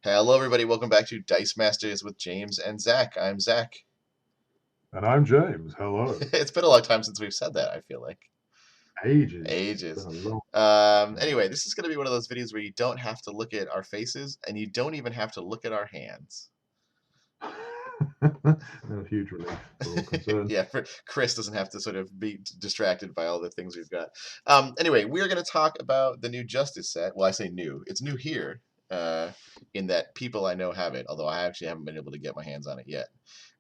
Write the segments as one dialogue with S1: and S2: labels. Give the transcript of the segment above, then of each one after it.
S1: Hello, everybody. Welcome back to Dice Masters with James and Zach. I'm Zach.
S2: And I'm James. Hello.
S1: It's been a long time since we've said that, I feel like.
S2: Ages.
S1: Ages.
S2: Been a long time.
S1: Anyway, this is going to be one of those videos where you don't have to look at our faces, and you don't even have to look at our hands.
S2: A huge relief for all concerned.
S1: Yeah, Chris doesn't have to sort of be distracted by all the things we've got. Anyway, we're going to talk about the new Justice set. Well, I say new. It's new here, in that people I know have it, although I actually haven't been able to get my hands on it yet.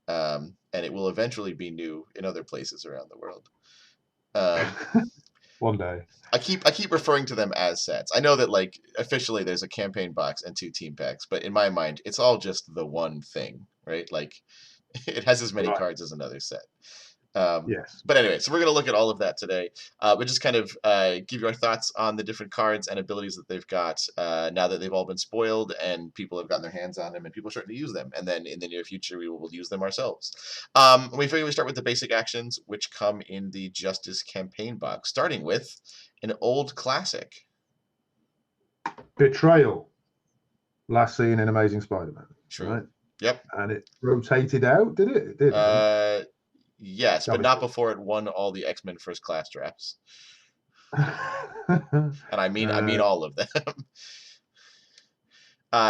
S1: And it will eventually be new in other places around the world.
S2: One day.
S1: I keep referring to them as sets. I know that like officially there's a campaign box and 2 team packs, but in my mind it's all just the one thing, right? Like it has as many
S2: Right.
S1: cards as another set.
S2: Yes.
S1: But anyway, so we're going to look at all of that today. We'll just kind of give you our thoughts on the different cards and abilities that they've got now that they've all been spoiled and people have gotten their hands on them and people are starting to use them. And then in the near future, we will use them ourselves. We figure we start with the basic actions, which come in the Justice campaign box, starting with an old classic.
S2: Betrayal. Last seen in Amazing Spider-Man.
S1: True.
S2: Right?
S1: Yep.
S2: And it rotated out, did it? It did.
S1: Yes, but not before it won all the X-Men First Class drafts. And I mean all of them.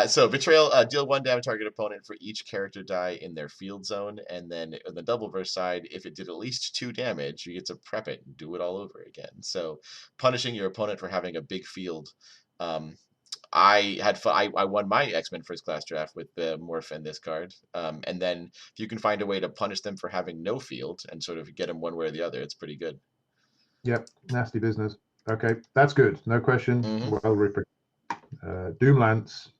S1: So Betrayal, deal 1 damage target opponent for each character die in their field zone, and then on the double verse side, if it did at least 2 damage, you get to prep it and do it all over again. So punishing your opponent for having a big field. I won my X-Men First Class draft with the Morph and this card, and then if you can find a way to punish them for having no field and sort of get them one way or the other, it's pretty good.
S2: Yep, nasty business. Okay, that's good. No question. Well reprinted. Doom Lance.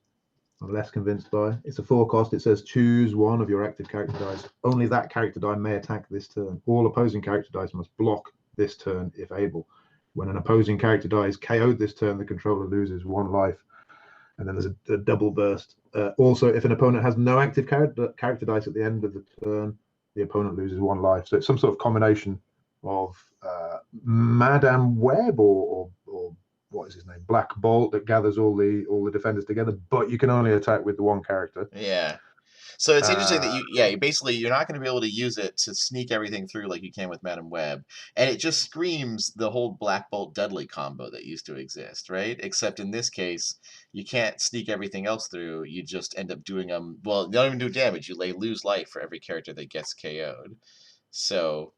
S2: I'm less convinced by. It's a 4 cost. It says choose one of your active character dice. Only that character die may attack this turn. All opposing character dice must block this turn if able. When an opposing character die is KO'd this turn, the controller loses 1 life. And then there's a double burst. Also, if an opponent has no active character dice at the end of the turn, the opponent loses 1 life. So it's some sort of combination of Madame Web or what is his name? Black Bolt that gathers all the defenders together, but you can only attack with the 1 character.
S1: Yeah. So it's interesting that you're not going to be able to use it to sneak everything through like you can with Madam Web, and it just screams the whole Black Bolt Dudley combo that used to exist, right? Except in this case, you can't sneak everything else through. You just end up doing them. Well, they don't even do damage. You lose life for every character that gets KO'd. So,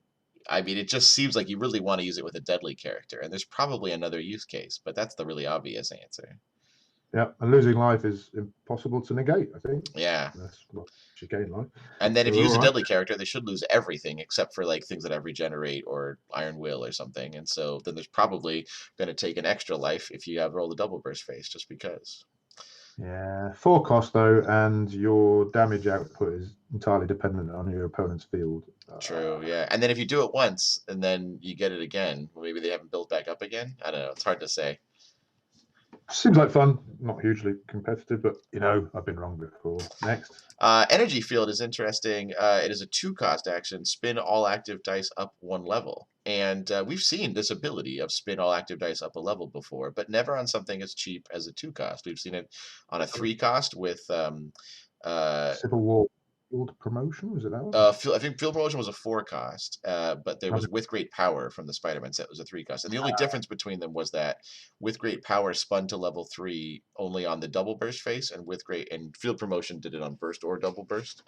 S1: I mean, it just seems like you really want to use it with a deadly character, and there's probably another use case, but that's the really obvious answer.
S2: Yeah, and losing life is impossible to negate, I think.
S1: Yeah.
S2: That's what you gain life.
S1: And then if you use a deadly character, they should lose everything except for like things that have regenerate or Iron Will or something. And so then there's probably going to take an extra life if you have roll the double burst face just because.
S2: Yeah, 4 cost though, and your damage output is entirely dependent on your opponent's field.
S1: True, yeah. And then if you do it once and then you get it again, maybe they haven't built back up again. I don't know. It's hard to say.
S2: Seems like fun. Not hugely competitive, but I've been wrong before. Next.
S1: Energy Field is interesting. It is a 2-cost action. Spin all active dice up 1 level. And we've seen this ability of spin all active dice up a level before, but never on something as cheap as a 2-cost. We've seen it on a 3-cost with
S2: Civil War Field Promotion. Was it that one?
S1: I think Field Promotion was a 4-cost, but there was With Great Power from the Spider-Man set was a 3-cost. And the only difference between them was that With Great Power spun to level 3 only on the double burst face, and Field Promotion did it on burst or double burst.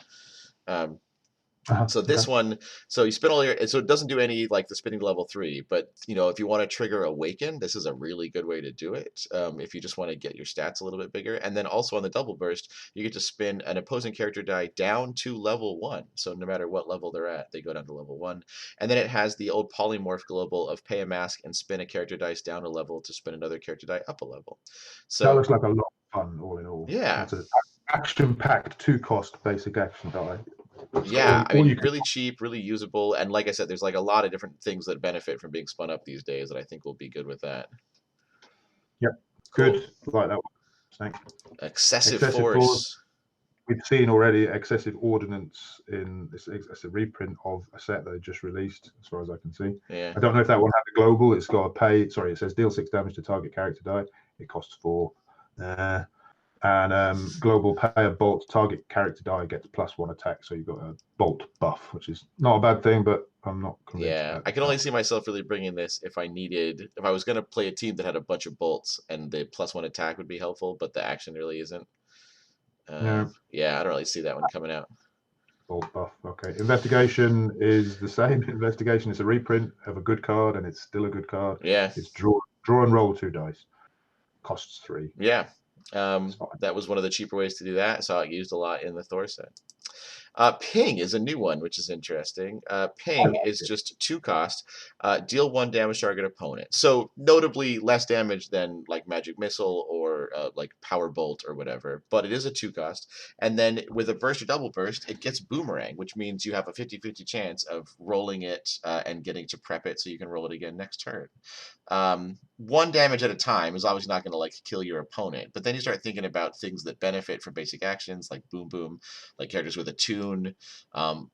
S1: So this one, so you spin all so it doesn't do any like the spinning to level 3, but if you want to trigger Awaken, this is a really good way to do it. If you just want to get your stats a little bit bigger, and then also on the double burst, you get to spin an opposing character die down to level 1. So no matter what level they're at, they go down to level 1. And then it has the old polymorph global of pay a mask and spin a character dice down a level to spin another character die up a level. So
S2: that looks like a lot of fun, all in all.
S1: Yeah,
S2: it's an action-packed 2-cost basic action die.
S1: Yeah, I mean, really cheap, really usable, and like I said, there's like a lot of different things that benefit from being spun up these days that I think will be good with that.
S2: Yep, cool. Good. Like that one. Thanks.
S1: Excessive force.
S2: We've seen already excessive ordnance in this. It's a reprint of a set that they just released, as far as I can see.
S1: Yeah.
S2: I don't know if that one had a global. It's got a pay. Sorry, it says deal 6 damage to target character die. It costs 4. And global player bolt target character die gets +1 attack, so you've got a bolt buff, which is not a bad thing, but I'm not convinced
S1: Yeah,
S2: about
S1: I can
S2: that.
S1: only see myself really bringing this if I was going to play a team that had a bunch of bolts and the +1 attack would be helpful, but the action really isn't.
S2: Yeah,
S1: Yeah, I don't really see that one coming out.
S2: bolt buff. Okay. Investigation is the same. Investigation is a reprint of a good card, and it's still a good card.
S1: Yeah,
S2: It's draw and roll 2 dice. Costs 3.
S1: yeah.
S2: It's fine.
S1: That was one of the cheaper ways to do that. Saw it used a lot in the Thor set. Ping is a new one, which is interesting.
S2: I
S1: Ping
S2: like
S1: is
S2: it.
S1: just 2 cost, deal 1 damage to target opponent. So notably less damage than like Magic Missile or like Power Bolt or whatever, but it is a 2 cost. And then with a burst or double burst, it gets Boomerang, which means you have a 50-50 chance of rolling it and getting to prep it so you can roll it again next turn. 1 damage at a time is obviously not going to like kill your opponent, but then you start thinking about things that benefit from basic actions like Boom Boom, like characters with a tune.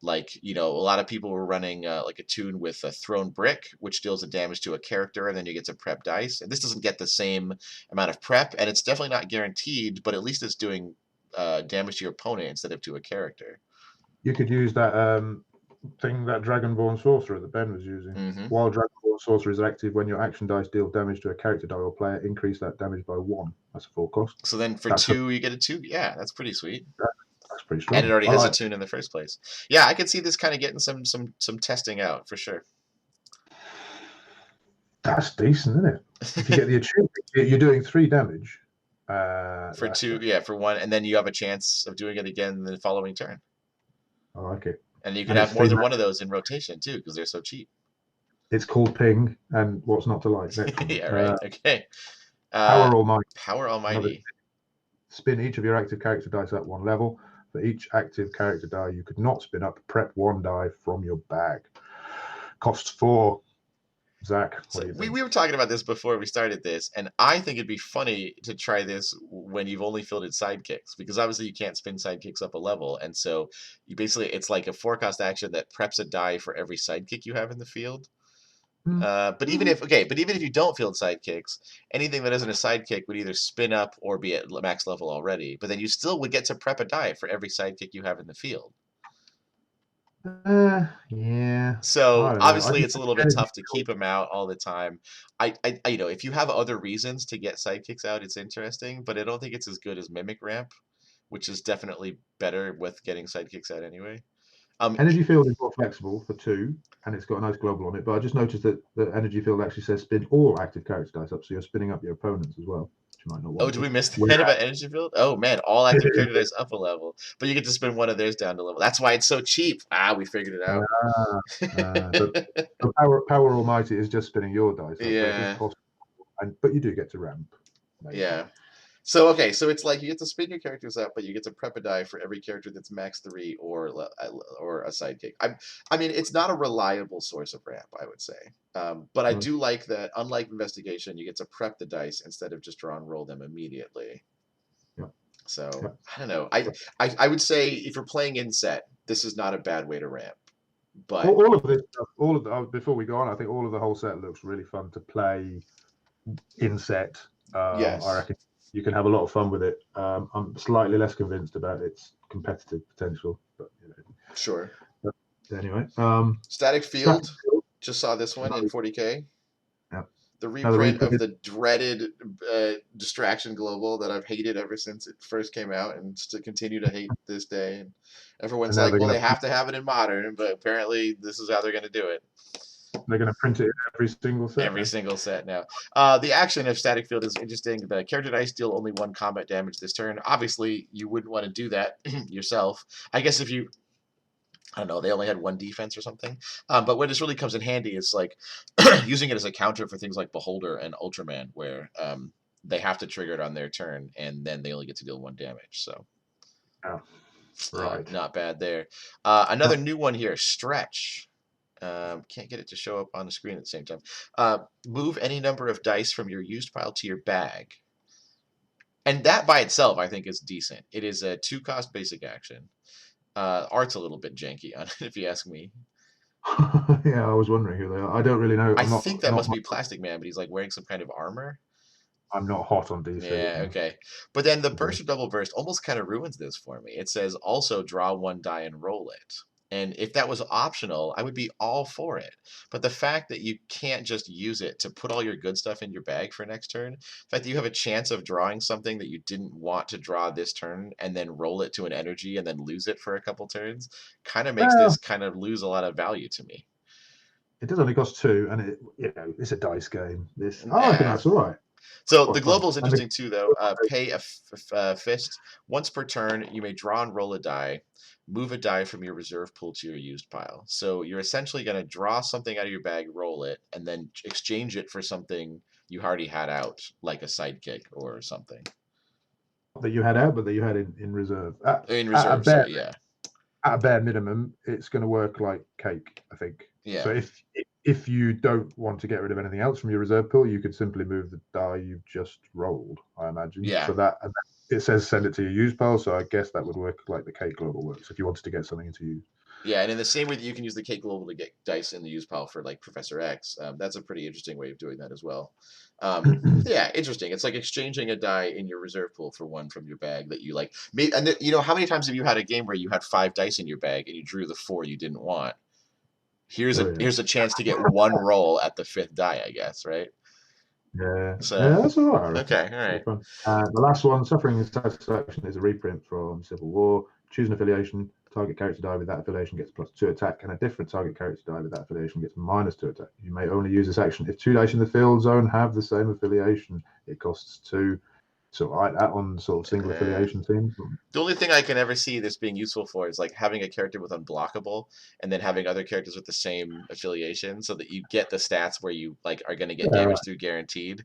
S1: Like, you know, a lot of people were running like a tune with a thrown brick, which deals a damage to a character, and then you get to prep dice. And this doesn't get the same amount of prep, and it's definitely not guaranteed, but at least it's doing damage to your opponent instead of to a character.
S2: You could use that thing, that Dragonborn Sorcerer that Ben was using.
S1: Mm-hmm.
S2: While Dragonborn Sorcerer is active, when your action dice deal damage to a character die or player, increase that damage by 1. That's a 4 cost.
S1: So then for
S2: That's
S1: 2, you get a 2. Yeah, that's pretty sweet.
S2: that's pretty
S1: And it
S2: strong.
S1: already
S2: I
S1: has a
S2: like.
S1: tune in the first place. Yeah, I could see this kind of getting some testing out for sure.
S2: That's decent, isn't it? If you get the achievement, you're doing 3 damage.
S1: For 2, yeah, for 1, and then you have a chance of doing it again the following turn.
S2: I like it.
S1: And you can
S2: And it's
S1: have more
S2: 3
S1: than
S2: mana.
S1: one of those in rotation too, because they're so cheap.
S2: It's called Ping, and what's not to like? Next one.
S1: Yeah, right. Okay.
S2: Power Almighty.
S1: Power
S2: Another
S1: Almighty.
S2: spin each of your active character dice at 1 level. For each active character die you could not spin up, prep 1 die from your bag. Costs 4. Zach, what
S1: So
S2: do you think?
S1: we were talking about this before we started this, and I think it'd be funny to try this when you've only fielded sidekicks, because obviously you can't spin sidekicks up a level, and so you basically it's like a 4-cost action that preps a die for every sidekick you have in the field. But even if you don't field sidekicks, anything that isn't a sidekick would either spin up or be at max level already. But then you still would get to prep a die for every sidekick you have in the field.
S2: Yeah. I
S1: So
S2: don't know. I
S1: obviously
S2: just
S1: it's a
S2: think
S1: little bit
S2: energy
S1: tough to keep them out all the time. You know, if you have other reasons to get sidekicks out, it's interesting, but I don't think it's as good as Mimic Ramp, which is definitely better with getting sidekicks out anyway.
S2: Energy field is more flexible for 2, and it's got a nice global on it. But I just noticed that the energy field actually says spin all active character dice up, so you're spinning up your opponents as well, which you might not
S1: Oh,
S2: want
S1: did
S2: to.
S1: we miss that
S2: Whereas,
S1: about Energy Field? Oh man, all active character dice up a level, but you get to spin one of theirs down to level. That's why it's so cheap. Ah, we figured it out.
S2: so Power Almighty is just spinning your dice up, so it does
S1: Yeah,
S2: cost, but you do get to ramp. Maybe.
S1: yeah. So okay, so it's like you get to spin your characters up, but you get to prep a die for every character that's max 3 or a sidekick. I mean, it's not a reliable source of ramp, I would say. But I
S2: Right.
S1: do like that. Unlike investigation, you get to prep the dice instead of just draw and roll them immediately.
S2: Yeah.
S1: So
S2: Yeah.
S1: I don't know. I would say if you're playing in set, this is not a bad way to ramp. But
S2: All of this stuff, all of the, before we go on, I think all of the whole set looks really fun to play in set. I
S1: yes,
S2: reckon you can have a lot of fun with it. I'm slightly less convinced about its competitive potential, but
S1: sure.
S2: But anyway,
S1: Static
S2: Static
S1: Field.
S2: Field.
S1: Just saw this one in 40K.
S2: Yeah.
S1: The
S2: Another
S1: reprint of
S2: reprint.
S1: the dreaded Distraction Global that I've hated ever since it first came out, and to continue to hate this day. And
S2: And
S1: everyone's
S2: now
S1: like, "Well, they have to have it in Modern," but apparently this is how they're going to do it.
S2: they're going to print it in every single set
S1: Every
S2: now.
S1: single set now. The action of Static Field is interesting. The character dice deal only 1 combat damage this turn. Obviously, you wouldn't want to do that yourself. I guess if you I don't know, they only had 1 defense or something. But where this really comes in handy is like using it as a counter for things like Beholder and Ultraman, where they have to trigger it on their turn, and then they only get to deal 1 damage. So
S2: Yeah. Right.
S1: not bad there. Another
S2: Yeah.
S1: new one here, Stretch. Can't get it to show up on the screen at the same time. Move any number of dice from your used pile to your bag. And that by itself, I think, is decent. It is a 2-cost basic action. Art's a little bit janky on it, if you ask me.
S2: Yeah, I was wondering who they are. I don't really know.
S1: I
S2: I'm not
S1: think that
S2: not
S1: must be
S2: much.
S1: Plastic Man, but he's like wearing some kind of armor.
S2: I'm not hot on DC.
S1: Yeah,
S2: No.
S1: okay. But then the
S2: Okay.
S1: burst or double burst almost kind of ruins this for me. It says also draw one die and roll it. And if that was optional, I would be all for it. But the fact that you can't just use it to put all your good stuff in your bag for next turn, the fact that you have a chance of drawing something that you didn't want to draw this turn and then roll it to an energy and then lose it for a couple turns, kind of makes this
S2: Well,
S1: kind of lose a lot of value to me.
S2: it does only cost 2, and it's a dice game. I reckon
S1: Nah.
S2: that's all right.
S1: So the
S2: Quite fun.
S1: global is
S2: And
S1: interesting too, though. Pay a fist once per turn. You may draw and roll a die. Move a die from your reserve pool to your used pile. So you're essentially going to draw something out of your bag, roll it, and then exchange it for something you already had out, like a sidekick or something.
S2: that you had out, but that you had in reserve.
S1: In
S2: At a
S1: reserve,
S2: bare
S1: sorry, yeah.
S2: at a bare minimum, it's going to work like cake, I think. So
S1: Yeah.
S2: if you don't want to get rid of anything else from your reserve pool, you could simply move the die you've just rolled, I imagine.
S1: Yeah.
S2: So that it says send it to your use pile, so I guess that would work like the cake global works if you wanted to get something into use.
S1: Yeah, and in the same way that you can use the Cake Global to get dice in the use pile for like Professor X, that's a pretty interesting way of doing that as well. Yeah, interesting. It's like exchanging a die in your reserve pool for one from your bag that you like. And you know, how many times have you had a game where you had 5 dice in your bag and you drew the 4 you didn't want? Here's
S2: Oh
S1: a
S2: yeah.
S1: here's a chance to get one roll at the 5th die, I guess, right?
S2: Yeah,
S1: So,
S2: yeah, that's all right, I reckon.
S1: okay, all
S2: Pretty
S1: right.
S2: fun. The last one, Suffering and Satisfaction, is a reprint from Civil War. Choose an affiliation. Target character die with that affiliation gets +2 attack, and a different target character die with that affiliation gets -2 attack. You may only use this action if 2 dice in the field zone have the same affiliation. It costs 2. So I like that on sort of single
S1: Uh,
S2: affiliation teams.
S1: The only thing I can ever see this being useful for is like having a character with unblockable and then having other characters with the same affiliation so that you get the stats where you like are going to get
S2: Yeah,
S1: damage through guaranteed.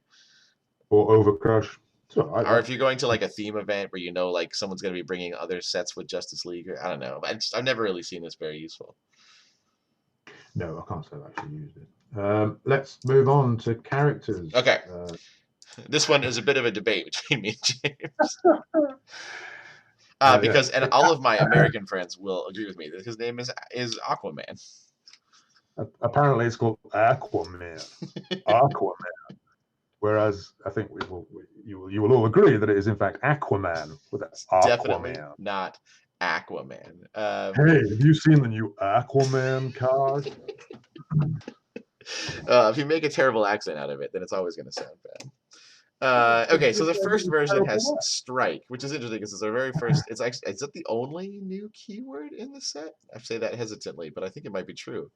S2: or Overcrush. So I like
S1: Or if
S2: that.
S1: you're going to like a theme event where you know like someone's going to be bringing other sets with Justice League or I don't know. I've never really seen this very useful.
S2: No, I can't say I've actually used it. Let's move on to characters.
S1: Okay. This one is a bit of a debate between me and James.
S2: Yeah.
S1: Because and all of my American friends will agree with me that his name is Aquaman.
S2: Apparently, it's called Aquaman. Aquaman. Whereas I think you will all agree that it is in fact Aquaman with
S1: It's definitely
S2: Aquaman.
S1: not Aquaman.
S2: Hey, have you seen the new Aquaman car?
S1: If you make a terrible accent out of it, then it's always going to sound bad. Okay, so the first version has strike, which is interesting because it's our very first. It's actually is it the only new keyword in the set? I say that hesitantly, but I think it might be true.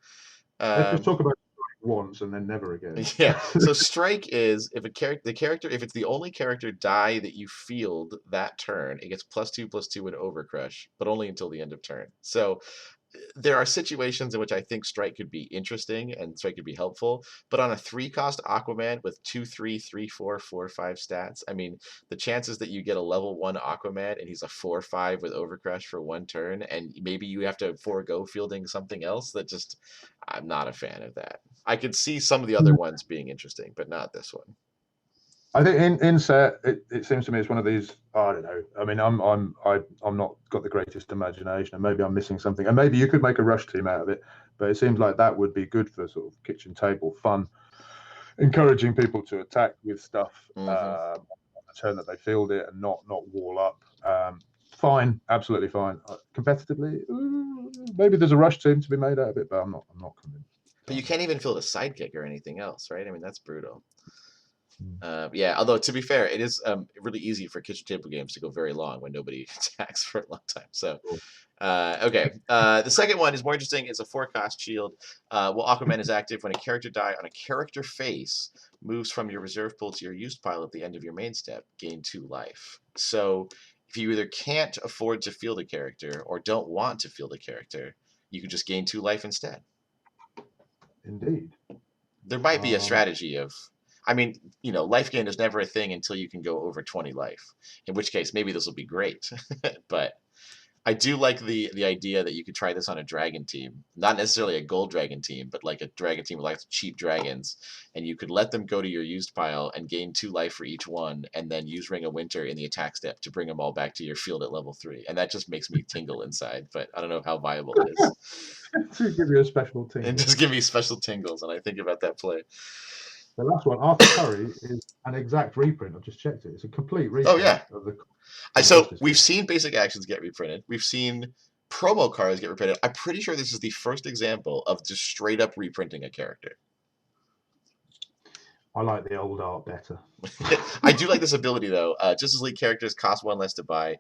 S2: Let's just
S1: Um,
S2: talk about it once and then never again.
S1: yeah. So strike is if the character, if it's the only character die that you field that turn, it gets +2/+2 in Overcrush, but only until the end of turn. So there are situations in which I think strike could be interesting and strike could be helpful, but on a 3 cost Aquaman with 2, 3, 3, 4, 4, 5 stats, I mean, the chances that you get a level 1 Aquaman and he's a 4/5 with Overcrush for one turn, and maybe you have to forego fielding something else that just I'm not a fan of that. I could see some of the other ones being interesting, but not this one.
S2: I think in set it seems to me it's one of these. I don't know. I mean, I'm not got the greatest imagination, and maybe I'm missing something. And maybe you could make a rush team out of it, but it seems like that would be good for sort of kitchen table fun, encouraging people to attack with stuff
S1: Mm-hmm.
S2: on the turn that they field it and not wall up. Fine, absolutely fine. Competitively, maybe there's a rush team to be made out of it, but I'm not convinced.
S1: But you can't even field a sidekick or anything else, right? I mean, that's brutal.
S2: Mm.
S1: Yeah, although to be fair, it is really easy for kitchen table games to go very long when nobody attacks for a long time. So, okay. The second one is more interesting. It's a 4-cost shield. Well, Aquaman is active when a character die on a character face moves from your reserve pool to your used pile at the end of your main step. Gain 2 life. So, if you either can't afford to field a character or don't want to field a character, you can just gain 2 life instead.
S2: Indeed.
S1: There might be a strategy of I mean, you know, life gain is never a thing until you can go over 20 life. In which case, maybe this will be great. But I do like the idea that you could try this on a dragon team, not necessarily a gold dragon team, but like a dragon team with lots of cheap dragons, and you could let them go to your used pile and gain 2 life for each one, and then use Ring of Winter in the attack step to bring them all back to your field at level 3, and that just makes me tingle inside. But I don't know how viable it is.
S2: To give you a special
S1: It
S2: tingle.
S1: just give me special tingles when I think about that play.
S2: The last one, Arthur Curry, is an exact reprint. I've just checked it. It's a complete
S1: Oh
S2: reprint
S1: yeah.
S2: of the
S1: So
S2: Justice
S1: we've
S2: League.
S1: seen basic actions get reprinted. We've seen promo cards get reprinted. I'm pretty sure this is the first example of just straight up reprinting a character.
S2: I like the old art better.
S1: I do like this ability though. Justice League characters cost one less to buy.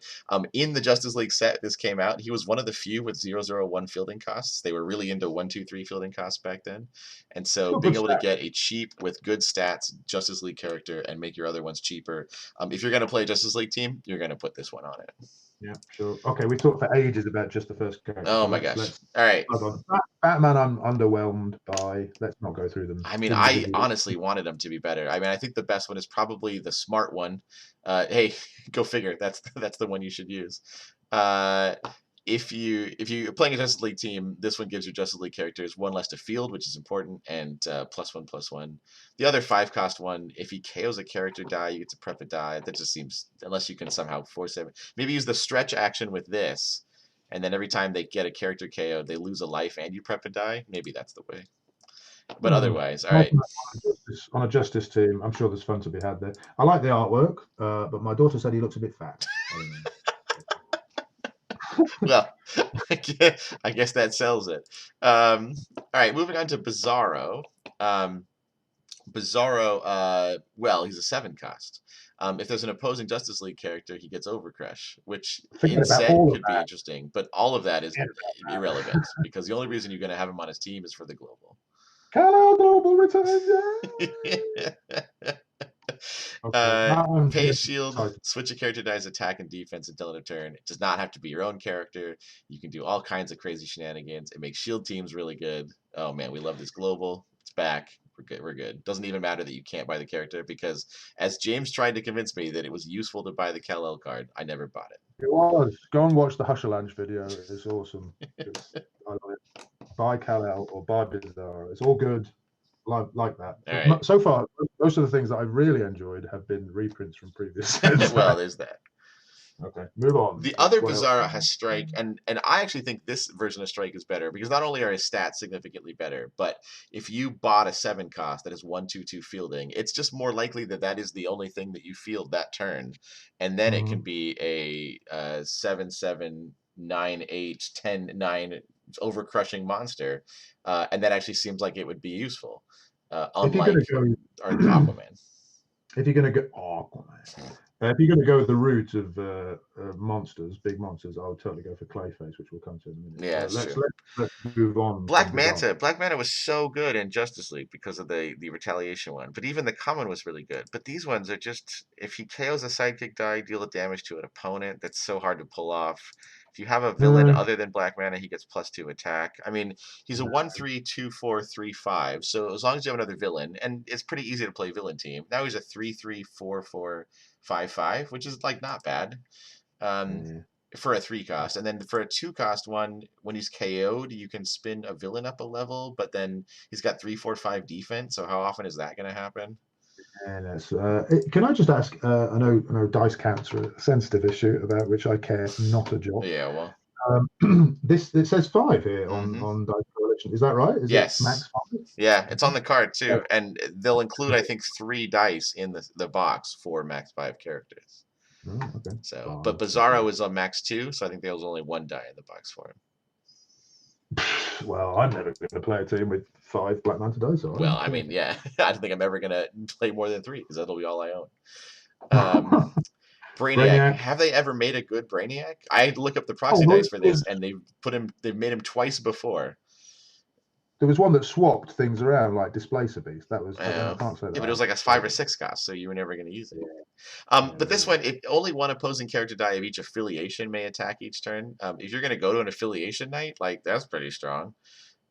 S1: In the Justice League set, this came out. He was one of the few with 001 fielding costs. They were really into 1, 2, 3 fielding costs back then, and so being able to get a cheap with good stats Justice League character and make your other ones cheaper. If you're going to play a Justice League team, you're going to put this one on it.
S2: Yeah, sure. Okay, we talked for ages about just the first character.
S1: Oh my gosh! All right.
S2: Batman, I'm underwhelmed by. Let's not go through them.
S1: I mean, I honestly wanted them to be better. I mean, I think the best one is probably the smart one. Hey, go figure. That's the one you should use. If you're playing a Justice League team, this one gives your Justice League characters one less to field, which is important, and +1/+1. The other 5-cost one, if he KOs a character die, you get to prep a die. That just seems, unless you can somehow force it. Maybe use the stretch action with this, and then every time they get a character KO, they lose a life and you prep a die. Maybe that's the way. But otherwise, all right.
S2: On a Justice team, I'm sure there's fun to be had there. I like the artwork, but my daughter said he looks a bit fat.
S1: Well, I guess that sells it. All right, moving on to Bizarro. Bizarro, well, he's a 7-cost. If there's an opposing Justice League character, he gets Overcrush, which in set could be interesting, but all of that is irrelevant because the only reason you're going to have him on his team is for the global.
S2: Hello, global return.
S1: Pay a shield, switch a character dies attack and defense until end of turn. It does not have to be your own character. You can do all kinds of crazy shenanigans. It makes shield teams really good. Oh man, we love this global. It's back. We're good. We're good. Doesn't even matter that you can't buy the character because as James tried to convince me that it was useful to buy the Kal-El card, I never bought it.
S2: It was. Go and watch the Hushalange video. It's awesome. I love it. Buy Kal-El or buy Bizarro. It's all good. Like that.
S1: Right.
S2: So far, most of the things that I've really enjoyed have been reprints from previous sets.
S1: Well, there's that.
S2: Okay, move on.
S1: The other Bizarro has Strike, and I actually think this version of Strike is better because not only are his stats significantly better, but if you bought a 7-cost that has 1/2/2 fielding, it's just more likely that that is the only thing that you field that turn, and then it can be a 7/7 9/8 10/9 overcrushing monster, and that actually seems like it would be useful. Unlike Aquaman.
S2: If you're going to go Aquaman. If you're going to go with the route of monsters, big monsters, I would totally go for Clayface, which we'll come to in a minute.
S1: Yeah,
S2: let's move on.
S1: Black Manta was so good in Justice League because of the retaliation one, but even the common was really good. But these ones are just, if he KOs a sidekick die, deal damage to an opponent. That's so hard to pull off. If you have a villain other than Black Manta, he gets +2 attack. I mean, he's a 1/3/2/4/3/5. So as long as you have another villain, and it's pretty easy to play villain team. Now he's a 3/3/4/4/5/5, which is like not bad for a 3-cost. And then for a 2-cost one, when he's KO'd, you can spin a villain up a level, but then he's got 3/4/5 defense. So how often is that going to happen?
S2: And can I just ask? I know dice counts are a sensitive issue about which I care not a jot.
S1: Yeah, well,
S2: it says 5 here on Dice Coalition. Is that right?
S1: Yes.
S2: It max 5?
S1: Yeah, it's on the card too, and they'll include I think 3 dice in the box for max 5 characters.
S2: Oh, okay.
S1: So, but Bizarro is on max 2, so I think there was only 1 die in the box for him.
S2: Well, I'm never going to play a team with 5 Black Manta dice.
S1: Well, I mean, yeah, I don't think I'm ever going to play more than 3 because that'll be all I own. Brainiac. Have they ever made a good Brainiac? I had to look up the proxy dice for this, and they've made him twice before.
S2: There was one that swapped things around, like Displacer Beast. That was,
S1: I can't say that. Yeah, but it was like a 5 or 6-cost, so you were never going to use it. But this one, only one opposing character die of each affiliation may attack each turn. If you're going to go to an affiliation night, like that's pretty strong.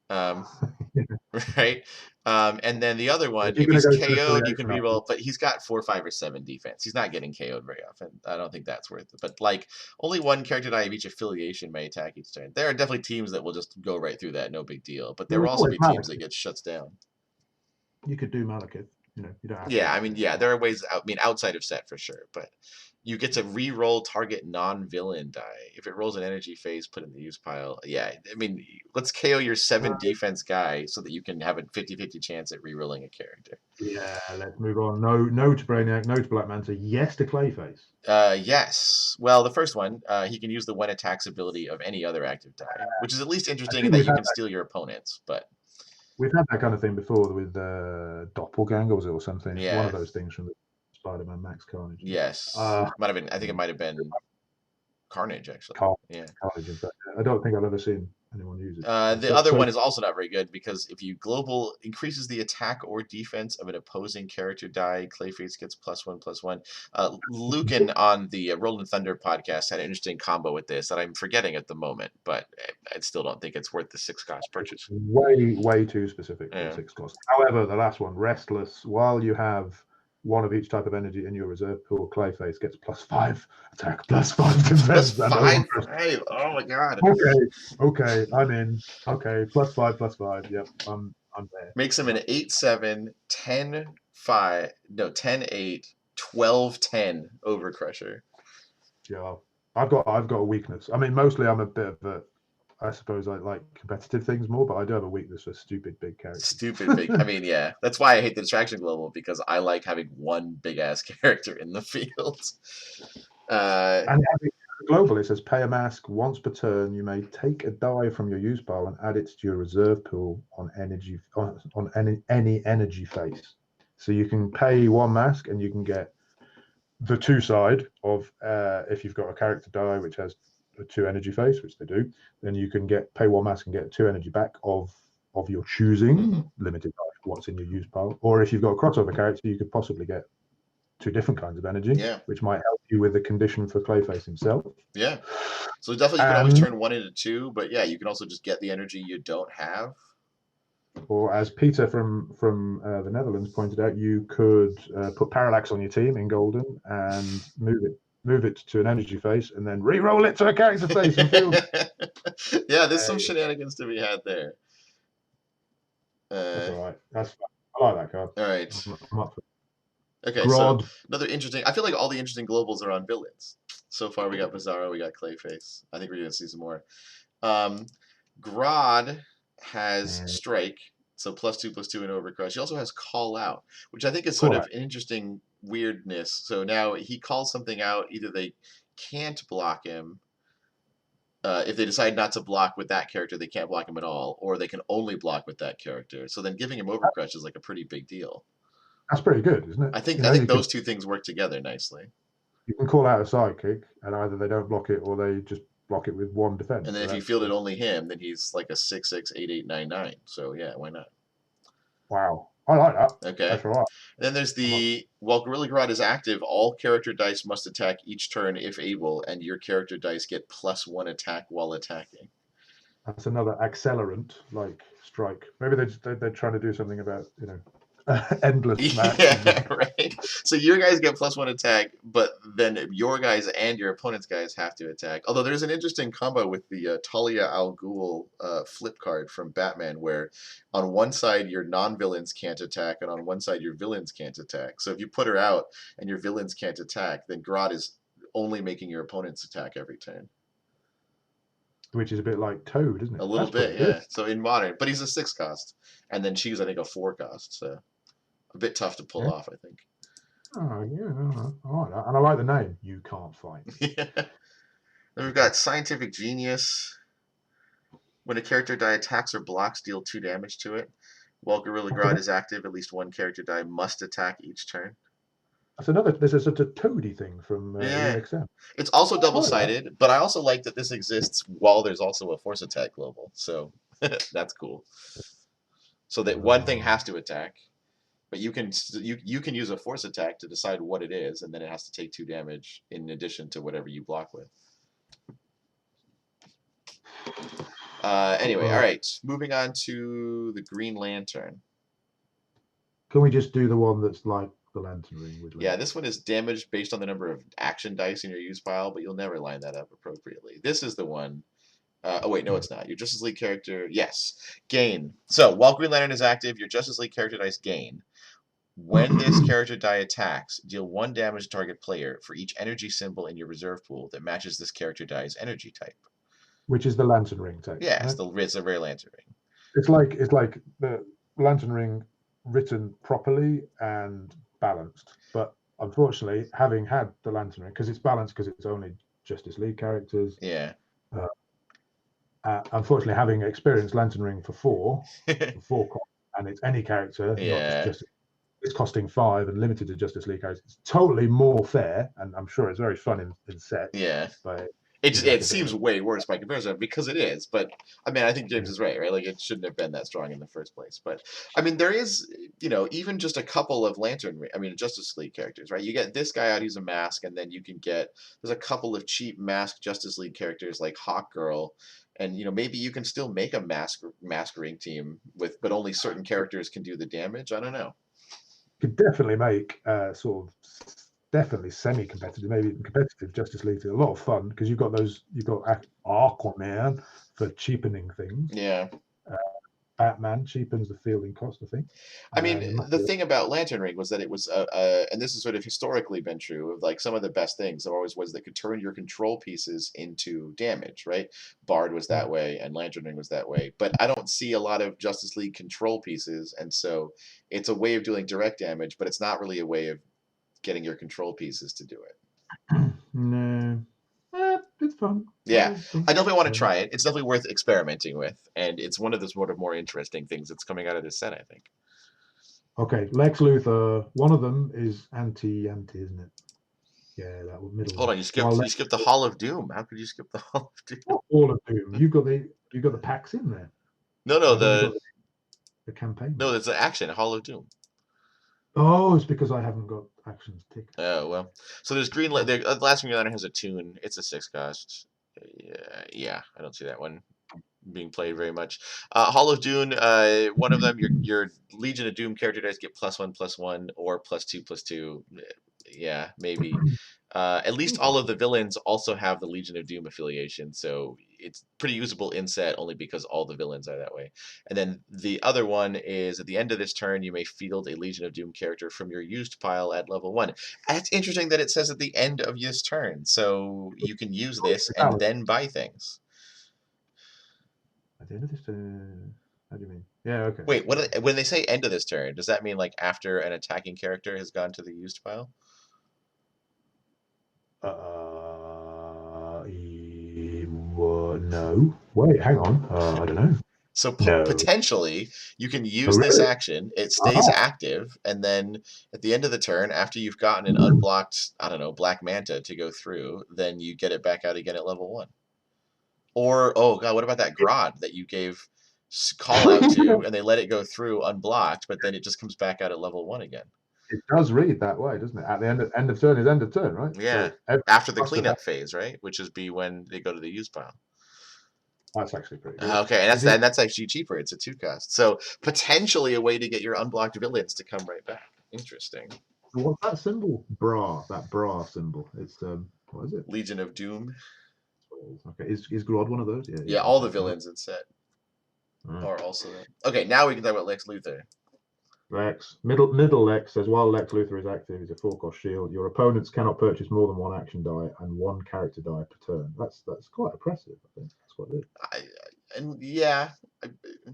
S1: Right? And then the other one, if he's KO'd, you can reroll, but he's got 4, 5, or 7 defense. He's not getting KO'd very often. I don't think that's worth it. But like, only one character die of each affiliation may attack each turn. There are definitely teams that will just go right through that, no big deal. But there will also be teams that get shuts down.
S2: You could do Malekith. You don't have
S1: to. I mean, yeah, there are ways. I mean, outside of set for sure, but You get to re-roll target non-villain die. If it rolls an energy phase, put it in the use pile. Yeah, I mean, let's KO your 7 defense guy so that you can have a 50-50 chance at re-rolling a character.
S2: Yeah, let's move on. No to Brainiac, no to Black Manta, yes to Clayface.
S1: Yes. Well, the first one, he can use the when attacks ability of any other active die, which is at least
S2: I
S1: interesting in
S2: think
S1: that you can steal your opponents, but...
S2: We've had that kind of thing before with Doppelganger, was it, or something? One
S1: Yeah.
S2: of those things from the Spider-Man Max Carnage.
S1: Yes. Might have been, I think it might have been Carnage, actually. Yeah.
S2: Carnage, in fact. I don't think I've ever seen anyone use it.
S1: The other one is also not very good because if you global increases the attack or defense of an opposing character die, Clayface gets +1/+1. Lucan on the Rolling Thunder podcast had an interesting combo with this that I'm forgetting at the moment, but I still don't think it's worth the 6-cost purchase.
S2: Way too specific for 6 cost. However, the last one, Restless, while you have one of each type of energy in your reserve pool, Clayface gets +5 attack, +5 defense.
S1: +5? Oh my god.
S2: Okay, I'm in. Okay, +5. Yep, I'm there.
S1: Makes him an 8/7, 10/5, no, 10/8, 12/10 Overcrusher.
S2: Yeah, I've got a weakness. I mean, mostly I'm a bit of a, I suppose I like competitive things more, but I do have a weakness for stupid big characters.
S1: Stupid big. I mean, yeah. That's why I hate the Distraction Global, because I like having one big ass character in the field.
S2: And global, it says pay a mask once per turn. You may take a die from your use pile and add it to your reserve pool on any energy face. So you can pay 1 mask and you can get the 2 side of if you've got a character die which has a 2 energy face, which they do, then you can pay 1 mask and get 2 energy back of your choosing, limited by what's in your use pile. Or if you've got a crossover character, you could possibly get 2 different kinds of energy, which might help you with the condition for Clayface himself.
S1: Yeah. So definitely you can always turn 1 into 2, but yeah, you can also just get the energy you don't have.
S2: Or as Peter from the Netherlands pointed out, you could put Parallax on your team in Golden and move it to an energy face and then re-roll it to a character face and field.
S1: Yeah, there's some shenanigans to be had there.
S2: That's all right. That's fun. I like that card.
S1: All right.
S2: I'm up for it.
S1: Okay, so another interesting... I feel like all the interesting globals are on villains. So far we got Bizarro, we got Clayface. I think we're going to see some more. Grodd has Strike, so +2/+2 in Overcrush. He also has Call Out, which I think is sort of an interesting weirdness. So now he calls something out, either they can't block him. If they decide not to block with that character, they can't block him at all, or they can only block with that character. So then giving him Overcrush is like a pretty big deal.
S2: That's pretty good, isn't it?
S1: I think those two things work together nicely.
S2: You can call out a sidekick, and either they don't block it or they just block it with 1 defense.
S1: And then if you fielded only him, then he's like a 6/6, 8/8, 9/9. So yeah, why not?
S2: Wow, I like that.
S1: Okay.
S2: That's all right.
S1: Then there's while Gorilla Grodd is active, all character dice must attack each turn if able, and your character dice get +1 attack while attacking.
S2: That's another accelerant, like Strike. Maybe they're trying to do something about, endless match.
S1: Yeah, right. So your guys get +1 attack, but then your guys and your opponent's guys have to attack. Although there's an interesting combo with the Talia al Ghul flip card from Batman, where on one side your non-villains can't attack, and on one side your villains can't attack. So if you put her out and your villains can't attack, then Grodd is only making your opponents attack every turn.
S2: Which is a bit like Toad, isn't it?
S1: A little bit, yeah. So in Modern, but he's a 6-cost, and then she's, I think, a 4-cost. So a bit tough to pull off, I think.
S2: Oh yeah, I like that, and I like the name. You can't fight.
S1: Yeah. Then we've got Scientific Genius. When a character die attacks or blocks, deal 2 damage to it. While Gorilla Grodd is active, at least 1 character die must attack each turn.
S2: That's another. There's a sort of Toady thing from EXM.
S1: It's also double-sided, but I also like that this exists while there's also a Force Attack global. So that's cool. So that one thing has to attack, but you can use a Force Attack to decide what it is, and then it has to take 2 damage in addition to whatever you block with. Anyway, all right. Moving on to the Green Lantern.
S2: Can we just do the one that's like the Lantern Ring?
S1: Yeah, this one is damaged based on the number of action dice in your use pile, but you'll never line that up appropriately. This is the one. Oh, wait, no, it's not. Your Justice League character, yes. Gain. So, while Green Lantern is active, your Justice League character dice gain. When this character die attacks, deal 1 damage to target player for each energy symbol in your reserve pool that matches this character die's energy type.
S2: Which is the lantern ring text.
S1: Yeah,
S2: right?
S1: it's a rare lantern ring.
S2: It's like the lantern ring written properly and balanced. But unfortunately, having had the lantern ring, because it's balanced because it's only Justice League characters.
S1: Yeah.
S2: Unfortunately, having experienced lantern ring for four, and it's any character, not just it's costing 5 and limited to Justice League characters. It's totally more fair, and I'm sure it's very fun in set.
S1: Yeah.
S2: But
S1: It seems way worse by comparison because it is, but I mean I think James is right? Like it shouldn't have been that strong in the first place. But I mean there is, even just a couple of Justice League characters, right? You get this guy out, he's a mask, and then there's a couple of cheap mask Justice League characters like Hawkgirl, and maybe you can still make a mask ring team but only certain characters can do the damage. I don't know.
S2: Could definitely make definitely semi-competitive, maybe even competitive Justice League. A lot of fun because you've got Aquaman for cheapening things.
S1: Yeah.
S2: Batman cheapens the fielding cost, I think.
S1: I mean, the thing about Lantern Ring was that it was, and this has sort of historically been true of like some of the best things there always was that could turn your control pieces into damage, right? Bard was that way, and Lantern Ring was that way. But I don't see a lot of Justice League control pieces, and so it's a way of doing direct damage, but it's not really a way of getting your control pieces to do it.
S2: No. It's fun.
S1: Yeah, I definitely want to try it. It's definitely worth experimenting with, and it's one of the sort of more interesting things that's coming out of this set, I think.
S2: Okay, Lex Luthor. One of them is anti, isn't it? Yeah, that was middle.
S1: Hold on, you skipped the Hall of Doom. How could you skip the Hall of Doom?
S2: All of Doom. You got the packs in there.
S1: No,
S2: the campaign.
S1: No, it's an action Hall of Doom.
S2: Oh, it's because I haven't got actions ticked.
S1: Oh well. So there's Green. The last Green Lantern has a tune. It's a 6 cost. Yeah, I don't see that one being played very much. Hall of Doom. One of them, your Legion of Doom character dice get +1/+1 or +2/+2. Yeah, maybe. At least all of the villains also have the Legion of Doom affiliation, so it's pretty usable in set only because all the villains are that way. And then the other one is at the end of this turn, you may field a Legion of Doom character from your used pile at level 1. That's interesting that it says at the end of this turn, so you can use this and then buy things.
S2: At the end of this turn, how do you mean? Yeah, okay.
S1: Wait, when they say end of this turn, does that mean like after an attacking character has gone to the used pile?
S2: No. Wait, hang on. I don't know.
S1: So potentially, you can use this action. It stays active, and then at the end of the turn, after you've gotten an unblocked, I don't know, Black Manta to go through, then you get it back out again at level 1. Or, oh god, what about that Grodd that you gave call out to, and they let it go through unblocked, but then it just comes back out at level 1 again?
S2: It does read that way, doesn't it? At the end of turn is end of turn, right?
S1: Yeah, so after the cleanup phase, right? Which is when they go to the use pile.
S2: That's actually pretty good.
S1: Okay, and that's actually cheaper. It's a 2 cost. So potentially a way to get your unblocked villains to come right back. Interesting.
S2: What's that symbol? That bra symbol. It's what is it?
S1: Legion of Doom.
S2: Okay, is Grodd one of those?
S1: Yeah, all the villains in set are also that. Okay, now we can talk about Lex Luthor.
S2: Middle Lex says while Lex Luthor is active, he's a 4-cost shield. Your opponents cannot purchase more than 1 action die and 1 character die per turn. That's quite oppressive. I think that's quite good.
S1: I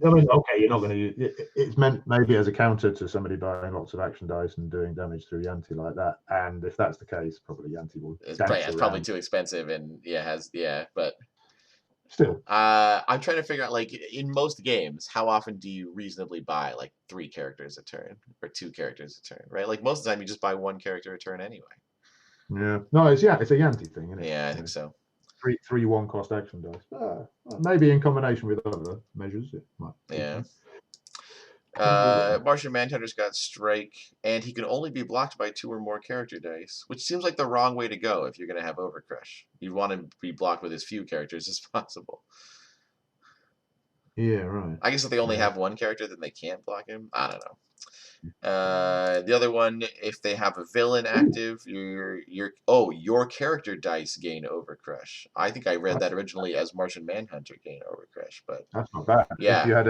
S2: mean, okay, you're not going to use it. It's meant maybe as a counter to somebody buying lots of action dice and doing damage through Yanti like that. And if that's the case, probably Yanti will.
S1: It's probably too expensive, and but.
S2: Still,
S1: I'm trying to figure out, like, in most games, how often do you reasonably buy like 3 characters a turn or 2 characters a turn, right? Like most of the time, you just buy 1 character a turn anyway.
S2: Yeah, no, it's a Yanti thing, isn't it?
S1: Yeah, I think so.
S2: 3 1-cost action dice. Maybe in combination with other measures, it might.
S1: Yeah. Martian Manhunter's got Strike, and he can only be blocked by 2 or more character dice, which seems like the wrong way to go if you're going to have Overcrush. You want to be blocked with as few characters as possible.
S2: Yeah, right.
S1: I guess if they only have 1 character, then they can't block him. I don't know. The other one, if they have a villain active, your character dice gain Overcrush. I think I read that originally as Martian Manhunter gain Overcrush, but
S2: that's not bad.
S1: Yeah,
S2: if you had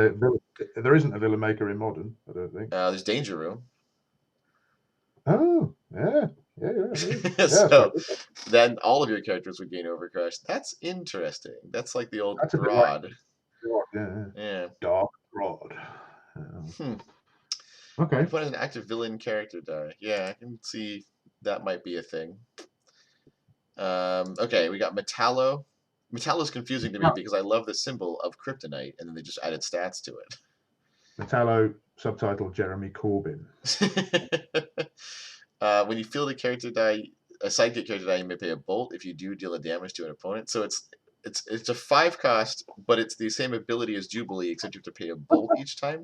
S2: there isn't a villain maker in Modern, I don't think.
S1: There's Danger Room.
S2: Oh, yeah. That's quite
S1: So
S2: good.
S1: then all of your characters would gain Overcrush. That's interesting. That's like the old
S2: That's a bit like
S1: Grodd.
S2: Rod, yeah.
S1: Yeah.
S2: Dark Rod.
S1: Hmm. When
S2: Okay.
S1: you put an active villain character die, yeah, I can see that might be a thing. Okay, we got Metallo. Metallo is confusing to me because I love the symbol of kryptonite, and then they just added stats to
S2: Metallo, subtitle Jeremy Corbyn.
S1: it. When you field a sidekick character die, you may pay a bolt. If you do, deal a damage to an opponent. So it's a 5 cost, but it's the same ability as Jubilee, except you have to pay a bolt each time.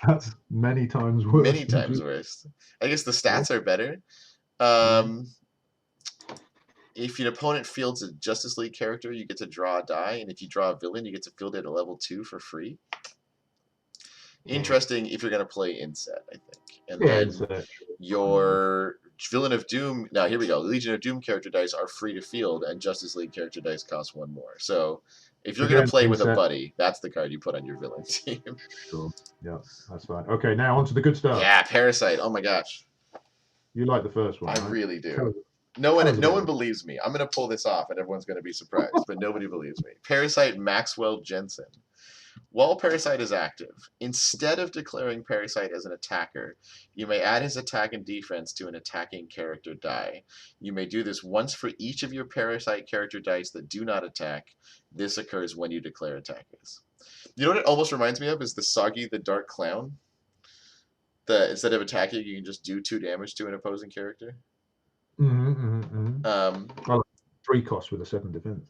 S2: That's many times worse
S1: Many
S2: than
S1: times worse. I guess the
S2: Yeah.
S1: stats are better.
S2: Yeah.
S1: If an opponent fields a Justice League character, you get to draw a die, and if you draw a villain, you get to field it at level 2 for free. Interesting if you're going to play inset, I think. And
S2: Yeah,
S1: then your Villain of Doom. Now, here we go. Legion of Doom character dice are free to field, and Justice League character dice cost 1 more. So if you're going to play with a buddy, that's the card you put on your villain team.
S2: Sure. Yeah, that's fine. Okay, now on to the good stuff.
S1: Yeah, Parasite. Oh my gosh.
S2: You like the first one,
S1: I
S2: right?
S1: really do. No one believes me. I'm going to pull this off, and everyone's going to be surprised, but nobody believes me. Parasite Maxwell Jensen. While Parasite is active, instead of declaring Parasite as an attacker, you may add his attack and defense to an attacking character die. You may do this once for each of your Parasite character dice that do not attack. This occurs when you declare attackers. You know what it almost reminds me of is the Soggy the Dark Clown. Instead of attacking, you can just do 2 damage to an opposing character.
S2: Well, 3 costs with a 7 defense.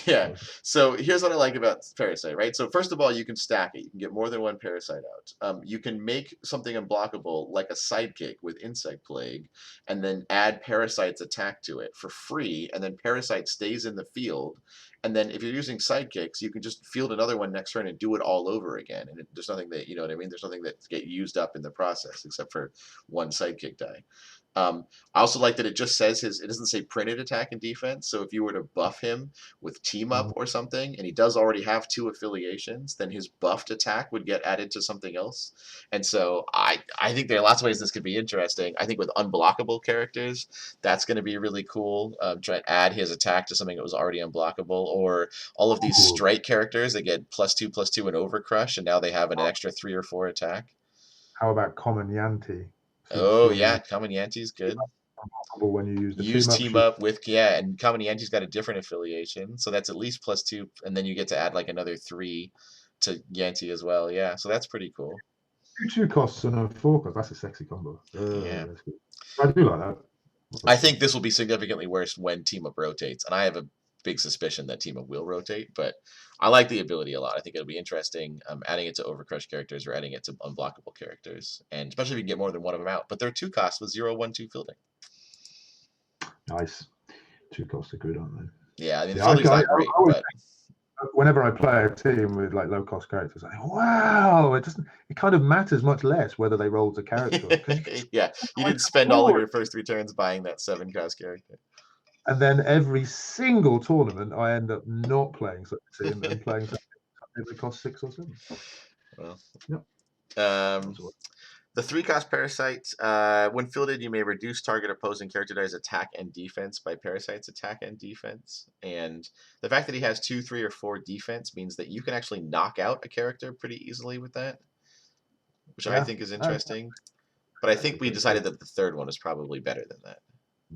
S1: Yeah. So here's what I like about Parasite, right? So first of all, you can stack it. You can get more than 1 Parasite out. You can make something unblockable like a sidekick with Insect Plague, and then add Parasite's attack to it for free, and then Parasite stays in the field. And then if you're using sidekicks, you can just field another one next turn and do it all over again. And there's nothing that, you know what I mean? There's nothing that get used up in the process except for 1 sidekick die. I also like that it just says it doesn't say printed attack and defense. So if you were to buff him with team up or something, and he does already have 2 affiliations, then his buffed attack would get added to something else. And so I think there are lots of ways this could be interesting. I think with unblockable characters, that's going to be really cool. Try to add his attack to something that was already unblockable, or all of these strike characters that get +2/+2 and Overcrush, and now they have an extra 3 or 4 attack.
S2: How about Common Yanti?
S1: Oh yeah, Common Yanti's good.
S2: When you use the
S1: team up with and Common Yanti's got a different affiliation, so that's at least +2, and then you get to add like another 3 to Yanti as well. Yeah, so that's pretty cool.
S2: 2 costs and a 4 cost. That's a sexy combo.
S1: Yeah,
S2: I do like that.
S1: I think this will be significantly worse when Team Up rotates, and I have a big suspicion that Team Up will rotate, but I like the ability a lot. I think it'll be interesting adding it to Overcrush characters or adding it to unblockable characters, and especially if you can get more than one of them out. But they're 2 costs with 0/1/2 fielding.
S2: Nice. 2 costs are good, aren't they?
S1: Yeah, I mean, the fielding's not great, but
S2: whenever I play a team with like low cost characters, I think, wow, it kind of matters much less whether they roll to character.
S1: Yeah, you didn't spend all of your first 3 turns buying that 7 cost character.
S2: And then every single tournament, I end up not playing such a team and playing something that costs 6 or 7.
S1: Well,
S2: yep.
S1: The 3 cost Parasite, when fielded, you may reduce target opposing character dice attack and defense by Parasite's attack and defense. And the fact that he has 2, 3, or 4 defense means that you can actually knock out a character pretty easily with that, which I think is interesting. But I think we decided that the third one is probably better than that.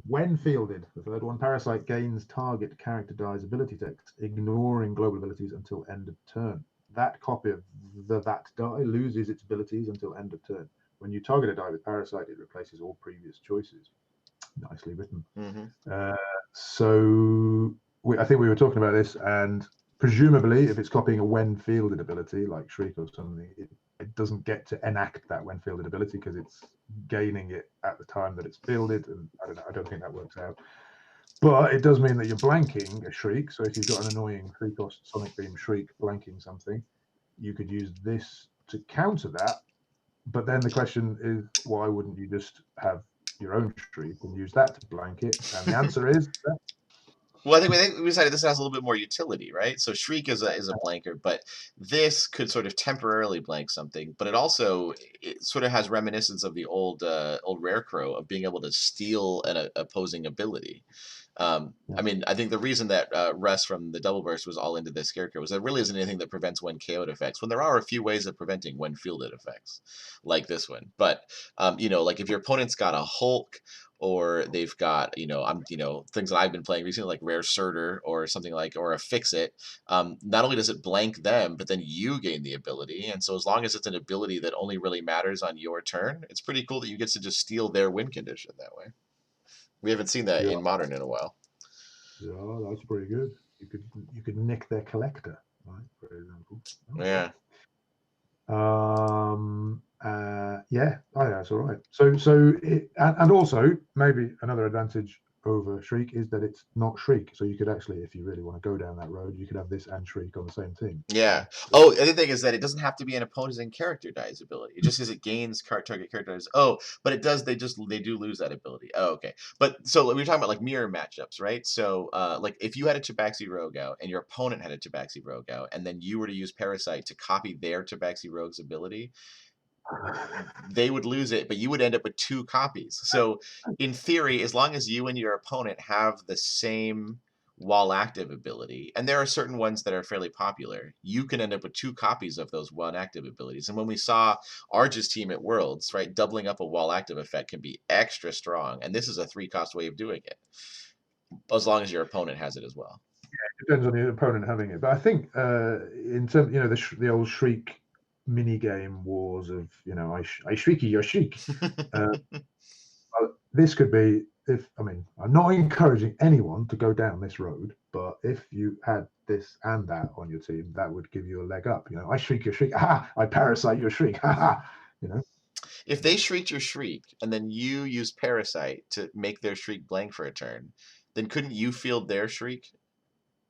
S2: When fielded, the third one, Parasite gains target character die's ability text, ignoring global abilities until end of turn. That copy of that die loses its abilities until end of turn. When you target a die with Parasite, it replaces all previous choices. Nicely written. So I think we were talking about this, and presumably, if it's copying a when fielded ability like Shriek or something, it doesn't get to enact that when fielded ability because it's gaining it at the time that it's fielded, and I don't know. I don't think that works out. But it does mean that you're blanking a Shriek. So if you've got an annoying 3-cost Sonic Beam Shriek blanking something, you could use this to counter that. But then the question is, why wouldn't you just have your own Shriek and use that to blank it? And the answer is
S1: Well, I think we decided this has a little bit more utility, right? So Shriek is a blanker, but this could sort of temporarily blank something, but it sort of has reminiscence of the old Rare Crow of being able to steal an opposing ability.
S2: Yeah.
S1: I mean, I think the reason that Russ from the Double Burst was all into this character was there really isn't anything that prevents when KO'd effects, when there are a few ways of preventing when fielded effects, like this one. But like if your opponent's got a Hulk, or they've got things that I've been playing recently, like Rare Surtur or something like, or a Fix It. Not only does it blank them, but then you gain the ability, and so as long as it's an ability that only really matters on your turn, it's pretty cool that you get to just steal their win condition that way. We haven't seen that
S2: Yeah.
S1: in Modern in a while.
S2: Yeah, that's pretty good. You could nick their collector, right? For example. Okay.
S1: Yeah.
S2: Yeah. Oh, yeah, that's all right. And also maybe another advantage over Shriek is that it's not Shriek. So you could actually, if you really want to go down that road, you could have this and Shriek on the same team.
S1: Yeah. Oh, the other thing is that it doesn't have to be an opposing character dies ability. It just says it gains target character dies. Oh, but it does. They do lose that ability. Oh, okay. But so we were talking about like mirror matchups, right? So like if you had a Tabaxi Rogue out and your opponent had a Tabaxi Rogue out, and then you were to use Parasite to copy their Tabaxi Rogue's ability, they would lose it, but you would end up with two copies. So in theory, as long as you and your opponent have the same wall active ability, and there are certain ones that are fairly popular, you can end up with two copies of those one active abilities. And when we saw Arge's team at Worlds, right, doubling up a wall active effect can be extra strong. And this is a 3-cost way of doing it, as long as your opponent has it as well.
S2: It depends on the opponent having it. But I think in terms, the old Shriek mini game wars of, I shrieky, you're shriek. This could be, I'm not encouraging anyone to go down this road, but if you had this and that on your team, that would give you a leg up. I shriek your shriek, I parasite your shriek,
S1: If they shrieked your shriek and then you use Parasite to make their shriek blank for a turn, then couldn't you field their shriek?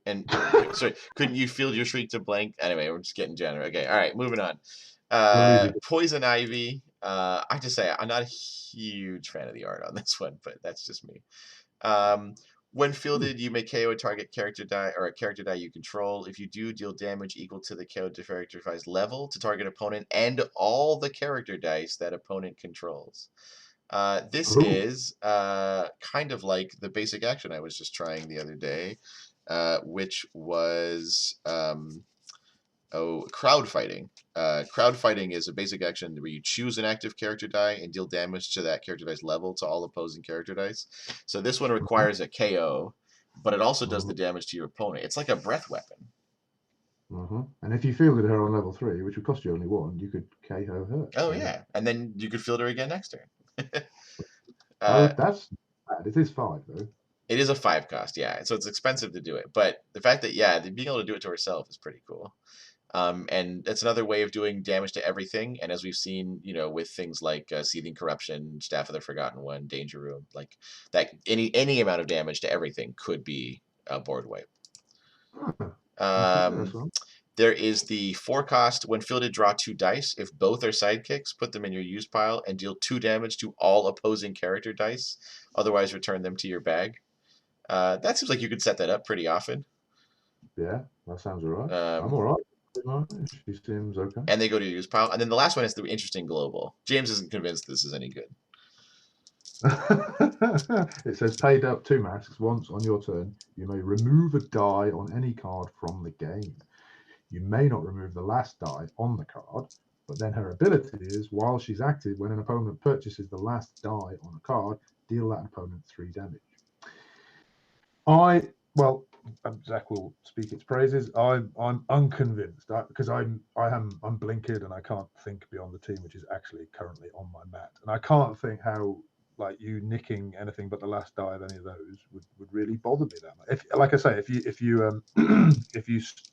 S1: And sorry, couldn't you field your shriek to blank? Anyway, we're just getting general. Okay, all right, moving on. Poison Ivy. I just say I'm not a huge fan of the art on this one, but that's just me. When fielded, you may KO a target character die or a character die you control. If you do, deal damage equal to the KO character die's level to target opponent and all the character dice that opponent controls. This is kind of like the basic action I was just trying the other day, which was crowd fighting. Crowd fighting is a basic action where you choose an active character die and deal damage to that character die's level to all opposing character dice. So this one requires a KO, but it also does the damage to your opponent. It's like a breath weapon.
S2: And if you fielded her on level 3, which would cost you only 1, you could KO her.
S1: Oh, yeah. And then you could field her again next turn.
S2: That's bad. It is 5, though.
S1: It is a 5-cost, yeah. So it's expensive to do it. But the fact that, being able to do it to herself is pretty cool. And it's another way of doing damage to everything. And as we've seen, with things like Seething Corruption, Staff of the Forgotten One, Danger Room, like that, any amount of damage to everything could be a board wipe. There is the 4-cost. When fielded, draw 2 dice. If both are sidekicks, put them in your use pile and deal 2 damage to all opposing character dice. Otherwise, return them to your bag. That seems like you could set that up pretty often.
S2: Yeah, that sounds all right. I'm all right. She seems okay.
S1: And they go to your use pile. And then the last one is the interesting global. James isn't convinced this is any good.
S2: It says paid up 2 masks once on your turn. You may remove a die on any card from the game. You may not remove the last die on the card, but then her ability is, while she's active, when an opponent purchases the last die on a card, deal that opponent 3 damage. Zack will speak its praises. I'm unconvinced because I'm blinkered and I can't think beyond the team which is actually currently on my mat, and I can't think how you nicking anything but the last die of any of those would really bother me that much.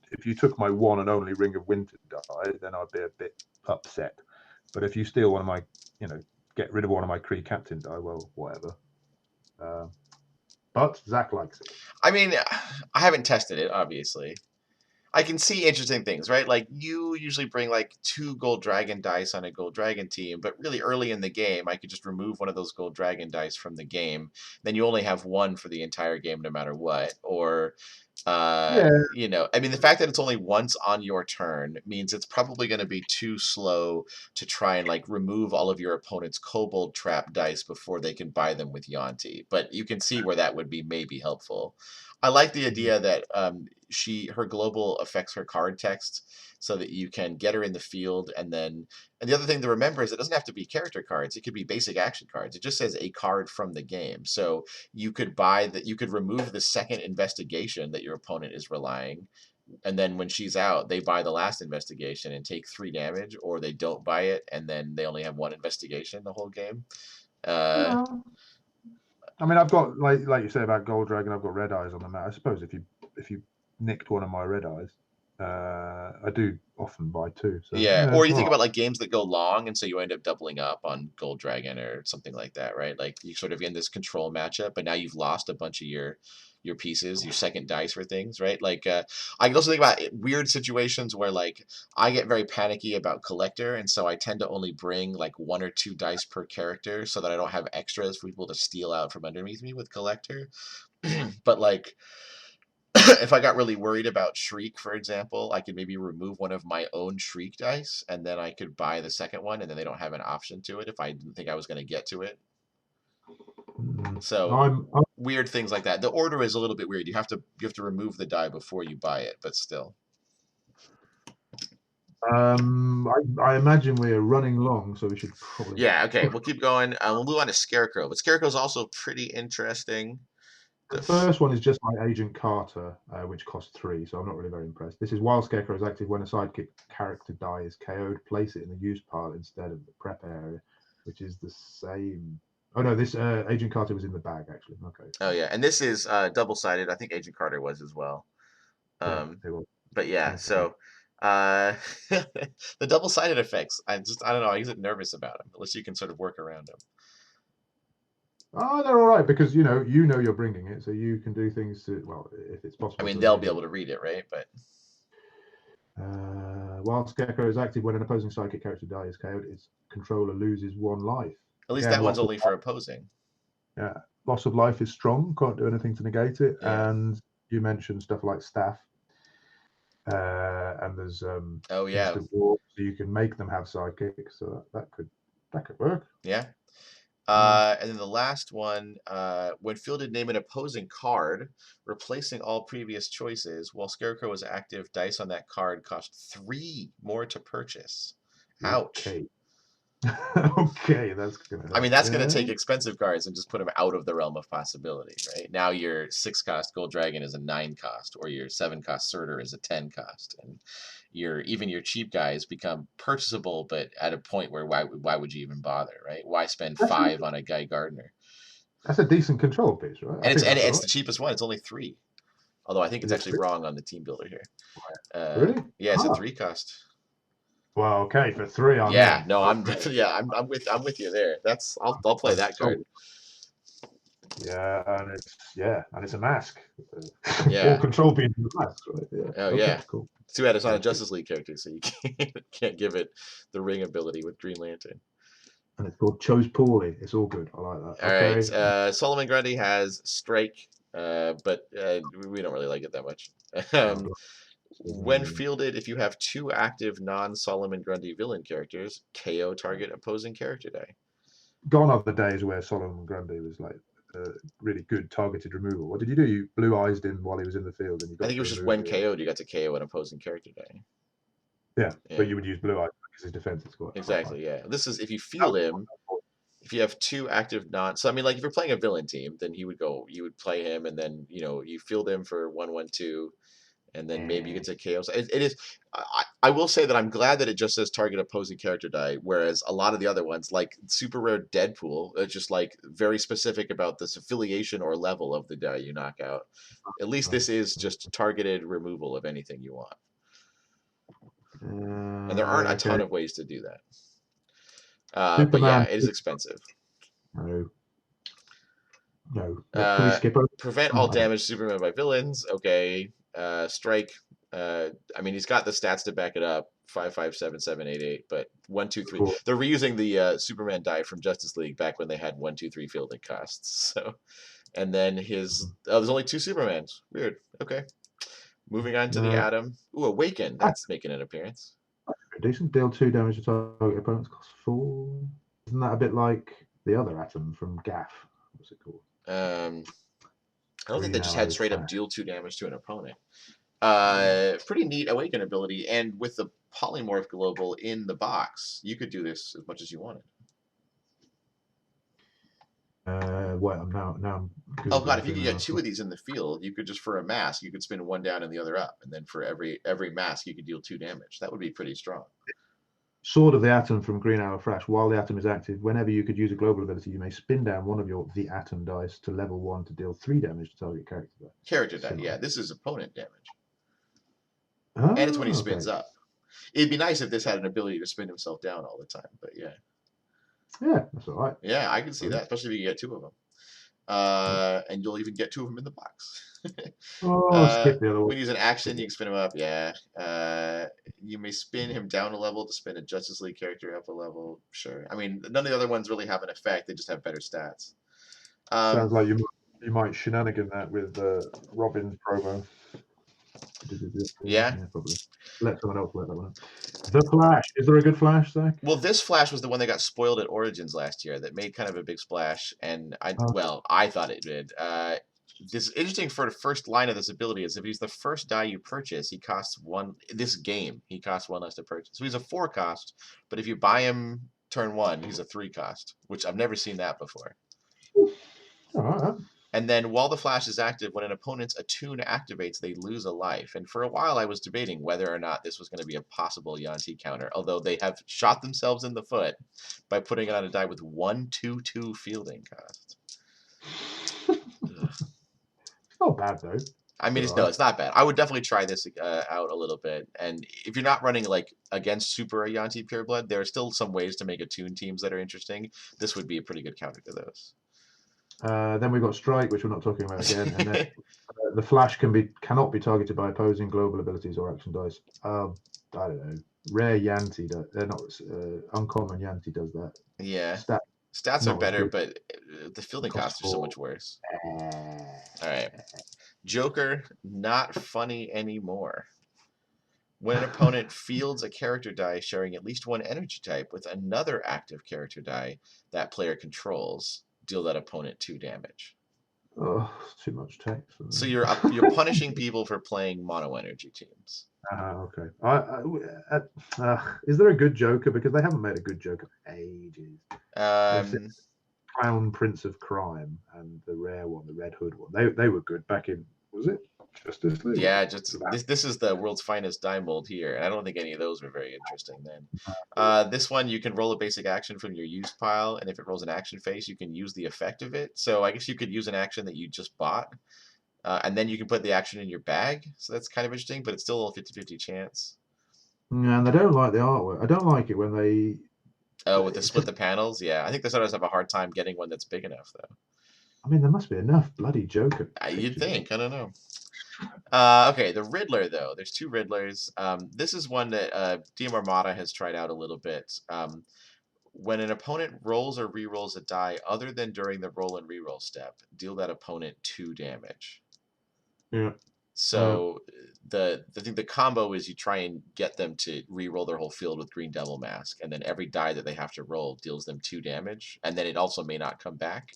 S2: If you took my one and only Ring of Winter die, then I'd be a bit upset. But if you steal one of my, get rid of one of my Kree Captain die, well, whatever. But Zack likes it.
S1: I mean, I haven't tested it, obviously. I can see interesting things, right? Like you usually bring like 2 gold dragon dice on a gold dragon team, but really early in the game, I could just remove one of those gold dragon dice from the game. Then you only have one for the entire game, no matter what. Or,
S2: Yeah.
S1: I mean, the fact that it's only once on your turn means it's probably going to be too slow to try and like remove all of your opponent's kobold trap dice before they can buy them with Yanti. But you can see where that would be maybe helpful. I like the idea that her global affects her card text so that you can get her in the field, and the other thing to remember is it doesn't have to be character cards. It could be basic action cards. It just says a card from the game. So you could you could remove the second investigation that your opponent is relying, and then when she's out, they buy the last investigation and take 3 damage, or they don't buy it and then they only have 1 investigation the whole game.
S2: No. I mean, I've got like you say about Gold Dragon, I've got red eyes on the map. I suppose if you nicked one of my red eyes, I do often buy 2. So
S1: Yeah,
S2: yeah,
S1: or you
S2: all
S1: think
S2: right.
S1: about like games that go long, and so you end up doubling up on Gold Dragon or something like that, right? Like you sort of in this control matchup, but now you've lost a bunch of your pieces, your second dice for things, right? Like I can also think about weird situations where like I get very panicky about collector, and so I tend to only bring like 1 or 2 dice per character so that I don't have extras for people to steal out from underneath me with collector. But like if I got really worried about Shriek, for example, I could maybe remove one of my own Shriek dice, and then I could buy the second one, and then they don't have an option to it if I didn't think I was going to get to it. So
S2: I'm
S1: weird things like that. The order is a little bit weird. You have to remove the die before you buy it, but still.
S2: I imagine we're running long, so we should probably
S1: Yeah. Okay.
S2: push.
S1: We'll keep going. We'll move on to Scarecrow, but Scarecrow's also pretty interesting.
S2: The first one is just like Agent Carter, which costs 3, so I'm not really very impressed. This is while Scarecrow is active, when a sidekick character die is KO'd, place it in the use pile instead of the prep area, which is the same. Oh no, this Agent Carter was in the bag actually. Okay.
S1: Oh yeah, and this is double-sided. I think Agent Carter was as well.
S2: Yeah,
S1: Um,
S2: it was.
S1: but yeah,
S2: Okay.
S1: so uh, the double-sided effects, I don't know, I get nervous about them unless you can sort of work around them.
S2: Oh, they're all right because you know you're bringing it, so you can do things to if it's
S1: I
S2: possible
S1: mean,
S2: to
S1: they'll be
S2: evade it.
S1: able to read it, right? But
S2: While Scarecrow is active, when an opposing psychic character dies KO'd, its controller loses 1 life.
S1: at least
S2: Again,
S1: that one's only for opposing.
S2: yeah, loss of life is strong. Can't do anything to negate it.
S1: Yeah.
S2: And you mentioned stuff like staff, and there's
S1: Oh yeah.
S2: instant war, so you can make them have psychic. So that could work.
S1: Yeah. And then the last one, when fielded, name an opposing card, replacing all previous choices. While Scarecrow is active, dice on that card cost 3 more to purchase. Ouch.
S2: Okay. Okay, that's gonna
S1: I mean,
S2: hurt.
S1: that's going to
S2: Yeah.
S1: take expensive cards and just put them out of the realm of possibility, right? Now your 6 cost Gold Dragon is a 9 cost, or your 7 cost Surtur is a 10 cost, and even your cheap guys become purchasable, but at a point where why would you even bother, right? Why spend
S2: That's
S1: 5 on a Guy Gardner?
S2: a decent control piece, right? I
S1: And
S2: think that's all
S1: it's the
S2: right.
S1: cheapest one. It's only 3. Although I think it's
S2: Is it
S1: actually
S2: 3?
S1: wrong on the team builder here.
S2: Really?
S1: Yeah, it's a
S2: Ah.
S1: 3 cost.
S2: Well, okay, for 3 I'm
S1: Yeah,
S2: in.
S1: no,
S2: Okay.
S1: I'm with you there. I'll play that card.
S2: Yeah, and it's a mask. All
S1: Yeah.
S2: control being the mask, right? Yeah.
S1: Oh
S2: Okay,
S1: yeah.
S2: cool.
S1: It's too bad it's not a
S2: That's good.
S1: Justice League character, so you can't give it the ring ability with Green Lantern.
S2: And it's called Chose Poorly. It's all good. I like that.
S1: All right.
S2: Okay.
S1: Solomon Grundy has Strike, but we don't really like it that much. Um, when fielded, if you have 2 active non-Solomon Grundy villain characters, KO target opposing character die.
S2: Gone are the days where Solomon Grundy was like really good targeted removal. What did you do? You blue eyes him while he was in the field, and you
S1: I
S2: got
S1: think it
S2: to
S1: was just
S2: remove
S1: when
S2: the.
S1: KO'd, you got to KO an opposing character die.
S2: Yeah,
S1: Yeah,
S2: but you would use blue eyes because his defense is quite high.
S1: exactly. Yeah, this is if you field him. If you have 2 active non, so I mean, like if you're playing a villain team, then you would play him, and then you field him for 1/1/2, and then maybe you get to KO. So it is. I will say that I'm glad that it just says target opposing character die, whereas a lot of the other ones, like super rare Deadpool, it's just like very specific about this affiliation or level of the die you knock out. At least this is just targeted removal of anything you want, and there aren't a ton
S2: Okay.
S1: of ways to do that. But yeah,
S2: Superman.
S1: it is expensive.
S2: No. No. Can we skip over?
S1: Prevent all
S2: Oh, I don't.
S1: damage Superman by villains. Okay. Strike. I mean, he's got the stats to back it up. 5, 5, 7, 7, 8, 8. But 1, 2, 3.
S2: Cool.
S1: They're reusing the Superman die from Justice League back when they had 1, 2, 3 fielding costs. So, and then his there's only 2 Supermans. Weird. Okay. Moving on to the
S2: No,
S1: Atom. Ooh, Awaken. That's making an appearance.
S2: decent. Deal 2 damage to target opponents. Cost 4. Isn't that a bit like the other Atom from Gaff? What's it called?
S1: I don't think they
S2: Green
S1: just had
S2: Arrow
S1: straight up
S2: Flash.
S1: deal 2 damage to an opponent. Pretty neat Awaken ability, and with the Polymorph Global in the box, you could do this as much as you wanted.
S2: Wait, I'm now.
S1: Oh god, if you could get 2 of these in the field, you could just for a mask, you could spin one down and the other up, and then for every mask, you could deal 2 damage. That would be pretty strong.
S2: Sword of the Atom from Green Arrow Flash. While the Atom is active, whenever you could use a global ability, you may spin down one of your the Atom dice to level 1 to deal 3 damage to target character die.
S1: Character die, yeah. This is opponent damage.
S2: Oh,
S1: And it's when he spins
S2: okay.
S1: up. It'd be nice if this had an ability to spin himself down all the time, but yeah.
S2: Yeah, that's all right.
S1: Yeah, I can see that, especially if you get 2 of them. And you'll even get 2 of them in the box.
S2: Skip the other one.
S1: When he's an action, you can spin him up. Yeah. You may spin him down a level to spin a Justice League character up a level. Sure. I mean, none of the other ones really have an effect. They just have better stats.
S2: Sounds like you might shenanigan that with Robin's promo.
S1: Yeah.
S2: Probably. Let someone else work that one. The Flash. Is there a good Flash, Zach?
S1: Well, this Flash was the one that got spoiled at Origins last year that made kind of a big splash, and I thought it did. This interesting for the first line of this ability is if he's the first die you purchase, he costs 1. This game, he costs 1 less to purchase. So he's a 4 cost, but if you buy him turn 1, he's a 3 cost, which I've never seen that before.
S2: All right.
S1: And then while the Flash is active, when an opponent's attune activates, they lose a life. And for a while, I was debating whether or not this was going to be a possible Yanti counter, although they have shot themselves in the foot by putting it on a die with 1, 2, 2 fielding cost.
S2: It's not bad though.
S1: I mean, it's not bad. I would definitely try this out a little bit. And if you're not running like against Super Yanti Pureblood, there are still some ways to make attune teams that are interesting. This would be a pretty good counter to those.
S2: Then we've got Strike, which we're not talking about again, and then the Flash cannot be targeted by opposing global abilities or action dice. I don't know. Rare Yanti, they're not uncommon Yanti does that.
S1: Yeah, stats are better, but the fielding costs are so much worse. All right, Joker, not funny anymore. When an opponent fields a character die sharing at least 1 energy type with another active character die that player controls, deal that opponent 2 damage.
S2: Oh, too much text.
S1: So you're punishing people for playing mono energy teams.
S2: Okay. Is there a good Joker? Because they haven't made a good Joker for ages. Clown Prince of Crime and the rare one, the Red Hood one. They were good back in, was it Justice League?
S1: Yeah, this is the world's finest die mold here, and I don't think any of those were very interesting then. This one, you can roll a basic action from your use pile, and if it rolls an action phase, you can use the effect of it. So I guess you could use an action that you just bought, and then you can put the action in your bag. So that's kind of interesting, but it's still a 50-50 chance.
S2: Yeah, and I don't like the artwork. I don't like it when they...
S1: Oh, with the split the panels? Yeah, I think they sometimes have a hard time getting one that's big enough, though.
S2: I mean, there must be enough bloody Joker.
S1: You'd think. I don't know. Okay, the Riddler, though. There's 2 Riddlers. This is one that DM Armada has tried out a little bit. When an opponent rolls or re-rolls a die other than during the roll and re-roll step, deal that opponent 2 damage.
S2: Yeah.
S1: So I think the combo is you try and get them to re-roll their whole field with Green Devil Mask, and then every die that they have to roll deals them 2 damage, and then it also may not come back.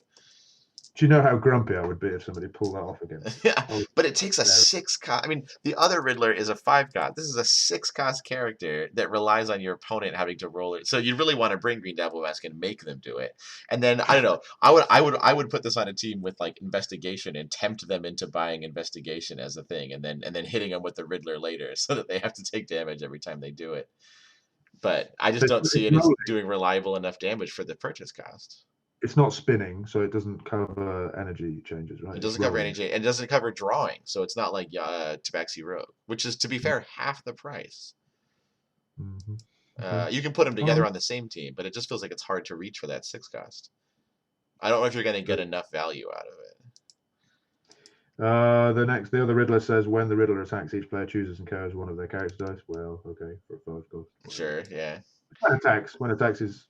S2: Do you know how grumpy I would be if somebody pulled that off again?
S1: Yeah, but it takes a 6 cost. I mean, the other Riddler is a 5 cost. This is a 6 cost character that relies on your opponent having to roll it. So you really want to bring Green Devil Mask and make them do it. And then I don't know. I would put this on a team with like Investigation and tempt them into buying Investigation as a thing, and then hitting them with the Riddler later so that they have to take damage every time they do it. But I just don't see it as doing reliable enough damage for the purchase cost.
S2: It's not spinning, so it doesn't cover energy changes, right?
S1: It doesn't cover energy, and it doesn't cover drawing, so it's not like Tabaxi Road, which is, to be fair, half the price.
S2: Mm-hmm. Okay.
S1: You can put them together on the same team, but it just feels like it's hard to reach for that 6 cost. I don't know if you're going to get enough value out of
S2: The other Riddler says when the Riddler attacks, each player chooses and carries one of their character dice. Well, okay, for a 5 cost.
S1: Sure, yeah.
S2: When attacks is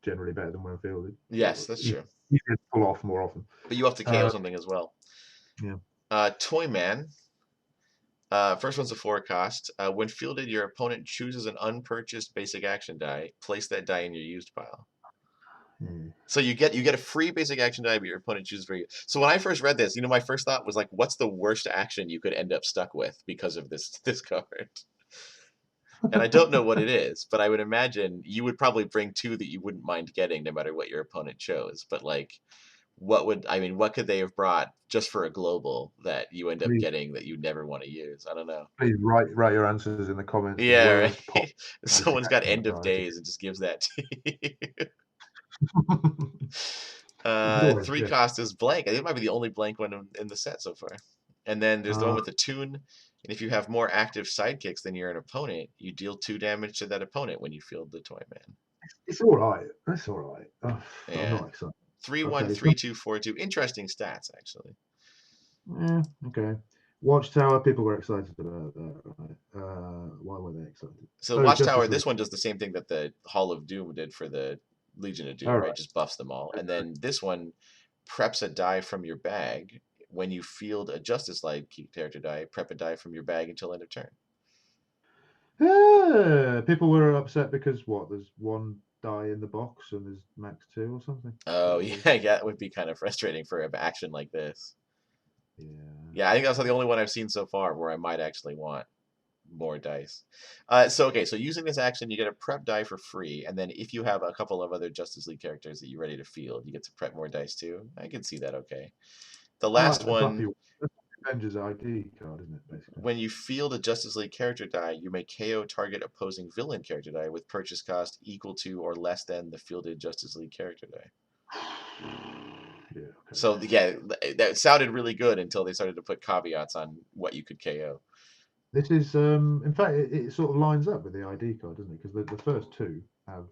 S2: generally better than when fielded.
S1: Yes, that's true.
S2: You can pull off more often.
S1: But you have to KO something as well.
S2: Yeah.
S1: Toy Man. First one's a 4 cost. When fielded, your opponent chooses an unpurchased basic action die. Place that die in your used pile. So you get a free basic action die, but your opponent chooses for you. So when I first read this, my first thought was like, what's the worst action you could end up stuck with because of this card? And I don't know what it is, but I would imagine you would probably bring 2 that you wouldn't mind getting no matter what your opponent chose. But like, what could they have brought just for a global that you end up getting that you never want to use? I don't know.
S2: Please write your answers in the comments.
S1: Yeah, right. Someone's got end of days and just gives that to you. 3 cost is blank. I think it might be the only blank one in the set so far. And then there's the one with the tune. And if you have more active sidekicks than your opponent, you deal 2 damage to that opponent when you field the Toy Man.
S2: It's all right. That's all right.
S1: Yeah.
S2: I'm not excited.
S1: 3-1, 3-2, 4-2. Interesting stats, actually.
S2: Yeah, okay. Watchtower, people were excited about that, right? Why were they excited?
S1: So Watchtower, this one does the same thing that the Hall of Doom did for the Legion of Doom, right? Just buffs them all. And then this one preps a die from your bag. When you field a Justice League character die, prep a die from your bag until end of turn.
S2: Yeah, people were upset because there's 1 die in the box and there's max 2 or something.
S1: Oh, yeah, that would be kind of frustrating for an action like this. Yeah, I think that's the only one I've seen so far where I might actually want more dice. So using this action, you get a prep die for free, and then if you have a couple of other Justice League characters that you're ready to field, you get to prep more dice too. I can see that. Okay. The last one.
S2: Avengers ID card, isn't it? Basically.
S1: When you field a Justice League character die, you may KO target opposing villain character die with purchase cost equal to or less than the fielded Justice League character die.
S2: Yeah. Okay.
S1: So yeah, that sounded really good until they started to put caveats on what you could KO.
S2: This is, in fact, it sort of lines up with the ID card, doesn't it? Because the first 2 have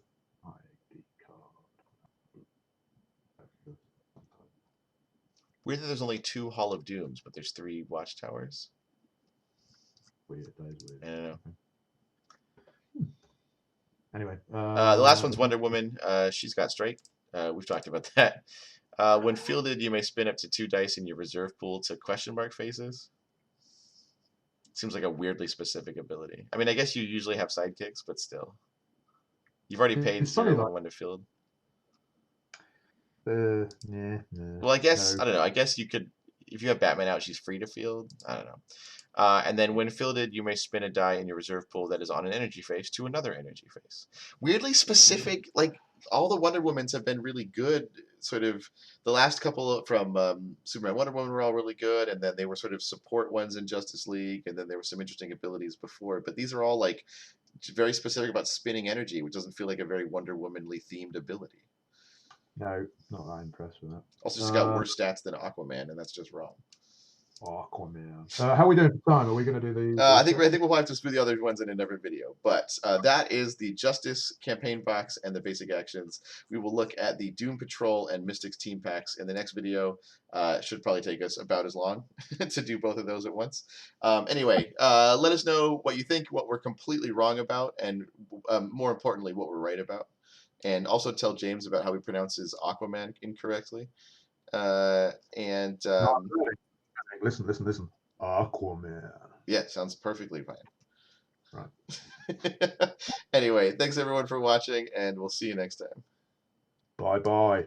S2: ID card.
S1: Weird that there's only 2 Hall of Dooms, but there's 3 Watchtowers.
S2: Weird, that is weird.
S1: I don't know.
S2: Anyway,
S1: the last one's Wonder Woman. She's got strike. We've talked about that. When fielded, you may spin up to 2 dice in your reserve pool to question mark phases. Seems like a weirdly specific ability. I mean, I guess you usually have sidekicks, but still. You've already paid 0 when to field.
S2: Yeah.
S1: Well, I guess, I don't know. I guess you could, if you have Batman out, she's free to field. I don't know. And then when fielded, you may spin a die in your reserve pool that is on an energy phase to another energy phase. Weirdly specific, like all the Wonder Womans have been really good. Sort of the last couple from Superman, Wonder Woman were all really good, and then they were sort of support ones in Justice League, and then there were some interesting abilities before. But these are all like very specific about spinning energy, which doesn't feel like a very Wonder Womanly themed ability.
S2: No, not that impressed with that.
S1: Also, just got worse stats than Aquaman, and that's just wrong.
S2: Aquaman. How are we doing for time? Are we going to do the?
S1: I think we'll have to split the other ones in another video. But that is the Justice campaign box and the basic actions. We will look at the Doom Patrol and Mystics team packs in the next video. Should probably take us about as long to do both of those at once. Anyway, let us know what you think, what we're completely wrong about, and more importantly, what we're right about. And also tell James about how he pronounces Aquaman incorrectly.
S2: Listen. Aquaman.
S1: Yeah, sounds perfectly fine.
S2: Right.
S1: Anyway, thanks everyone for watching, and we'll see you next time.
S2: Bye-bye.